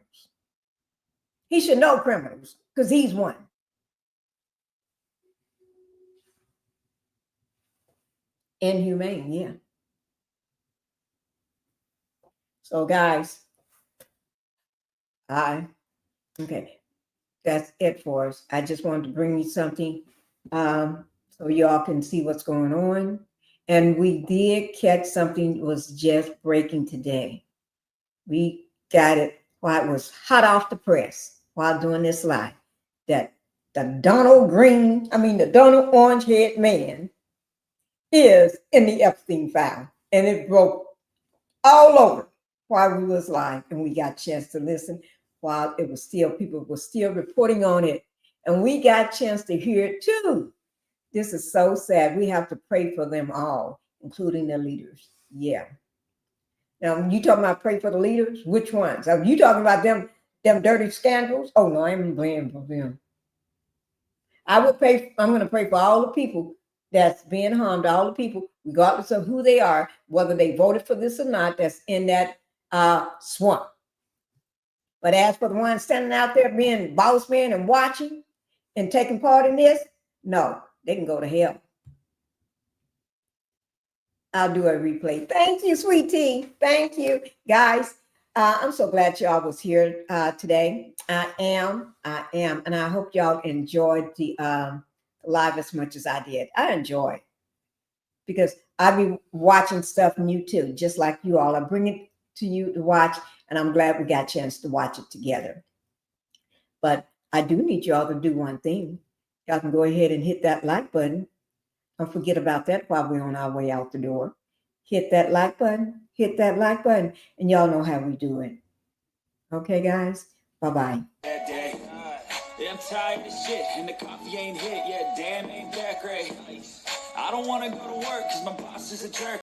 He should know criminals because he's one. Inhumane, yeah. So guys, okay, that's it for us. I just wanted to bring you something so y'all can see what's going on. And we did catch something that was just breaking today. We got it while it was hot off the press while doing this live, that the Donald orange-haired man is in the Epstein file. And it broke all over while we was live, and we got a chance to listen while it was still, people were still reporting on it. And we got a chance to hear it too. This is so sad. We have to pray for them all, including their leaders. Yeah. Now, when you talking about pray for the leaders, which ones? Are you talking about them dirty scandals? Oh no, I'm blaming for them. I'm going to pray for all the people that's being harmed, all the people, regardless of who they are, whether they voted for this or not, that's in that swamp. But as for the ones standing out there being boss men and watching and taking part in this, no, they can go to hell. I'll do a replay. Thank you, sweetie. Thank you, guys. I'm so glad y'all was here today. I am, and I hope y'all enjoyed the live as much as I did. I enjoyed because I be watching stuff new too, just like you all. I bring it to you to watch, and I'm glad we got a chance to watch it together. But I do need y'all to do one thing. Y'all can go ahead and hit that like button. Don't forget about that while we're on our way out the door. Hit that like button, and y'all know how we do it. Okay, guys? Bye-bye. Yeah, I'm tired of shit, and the coffee ain't hit yet. Damn, ain't that great. I don't want to go to work because my boss is a jerk.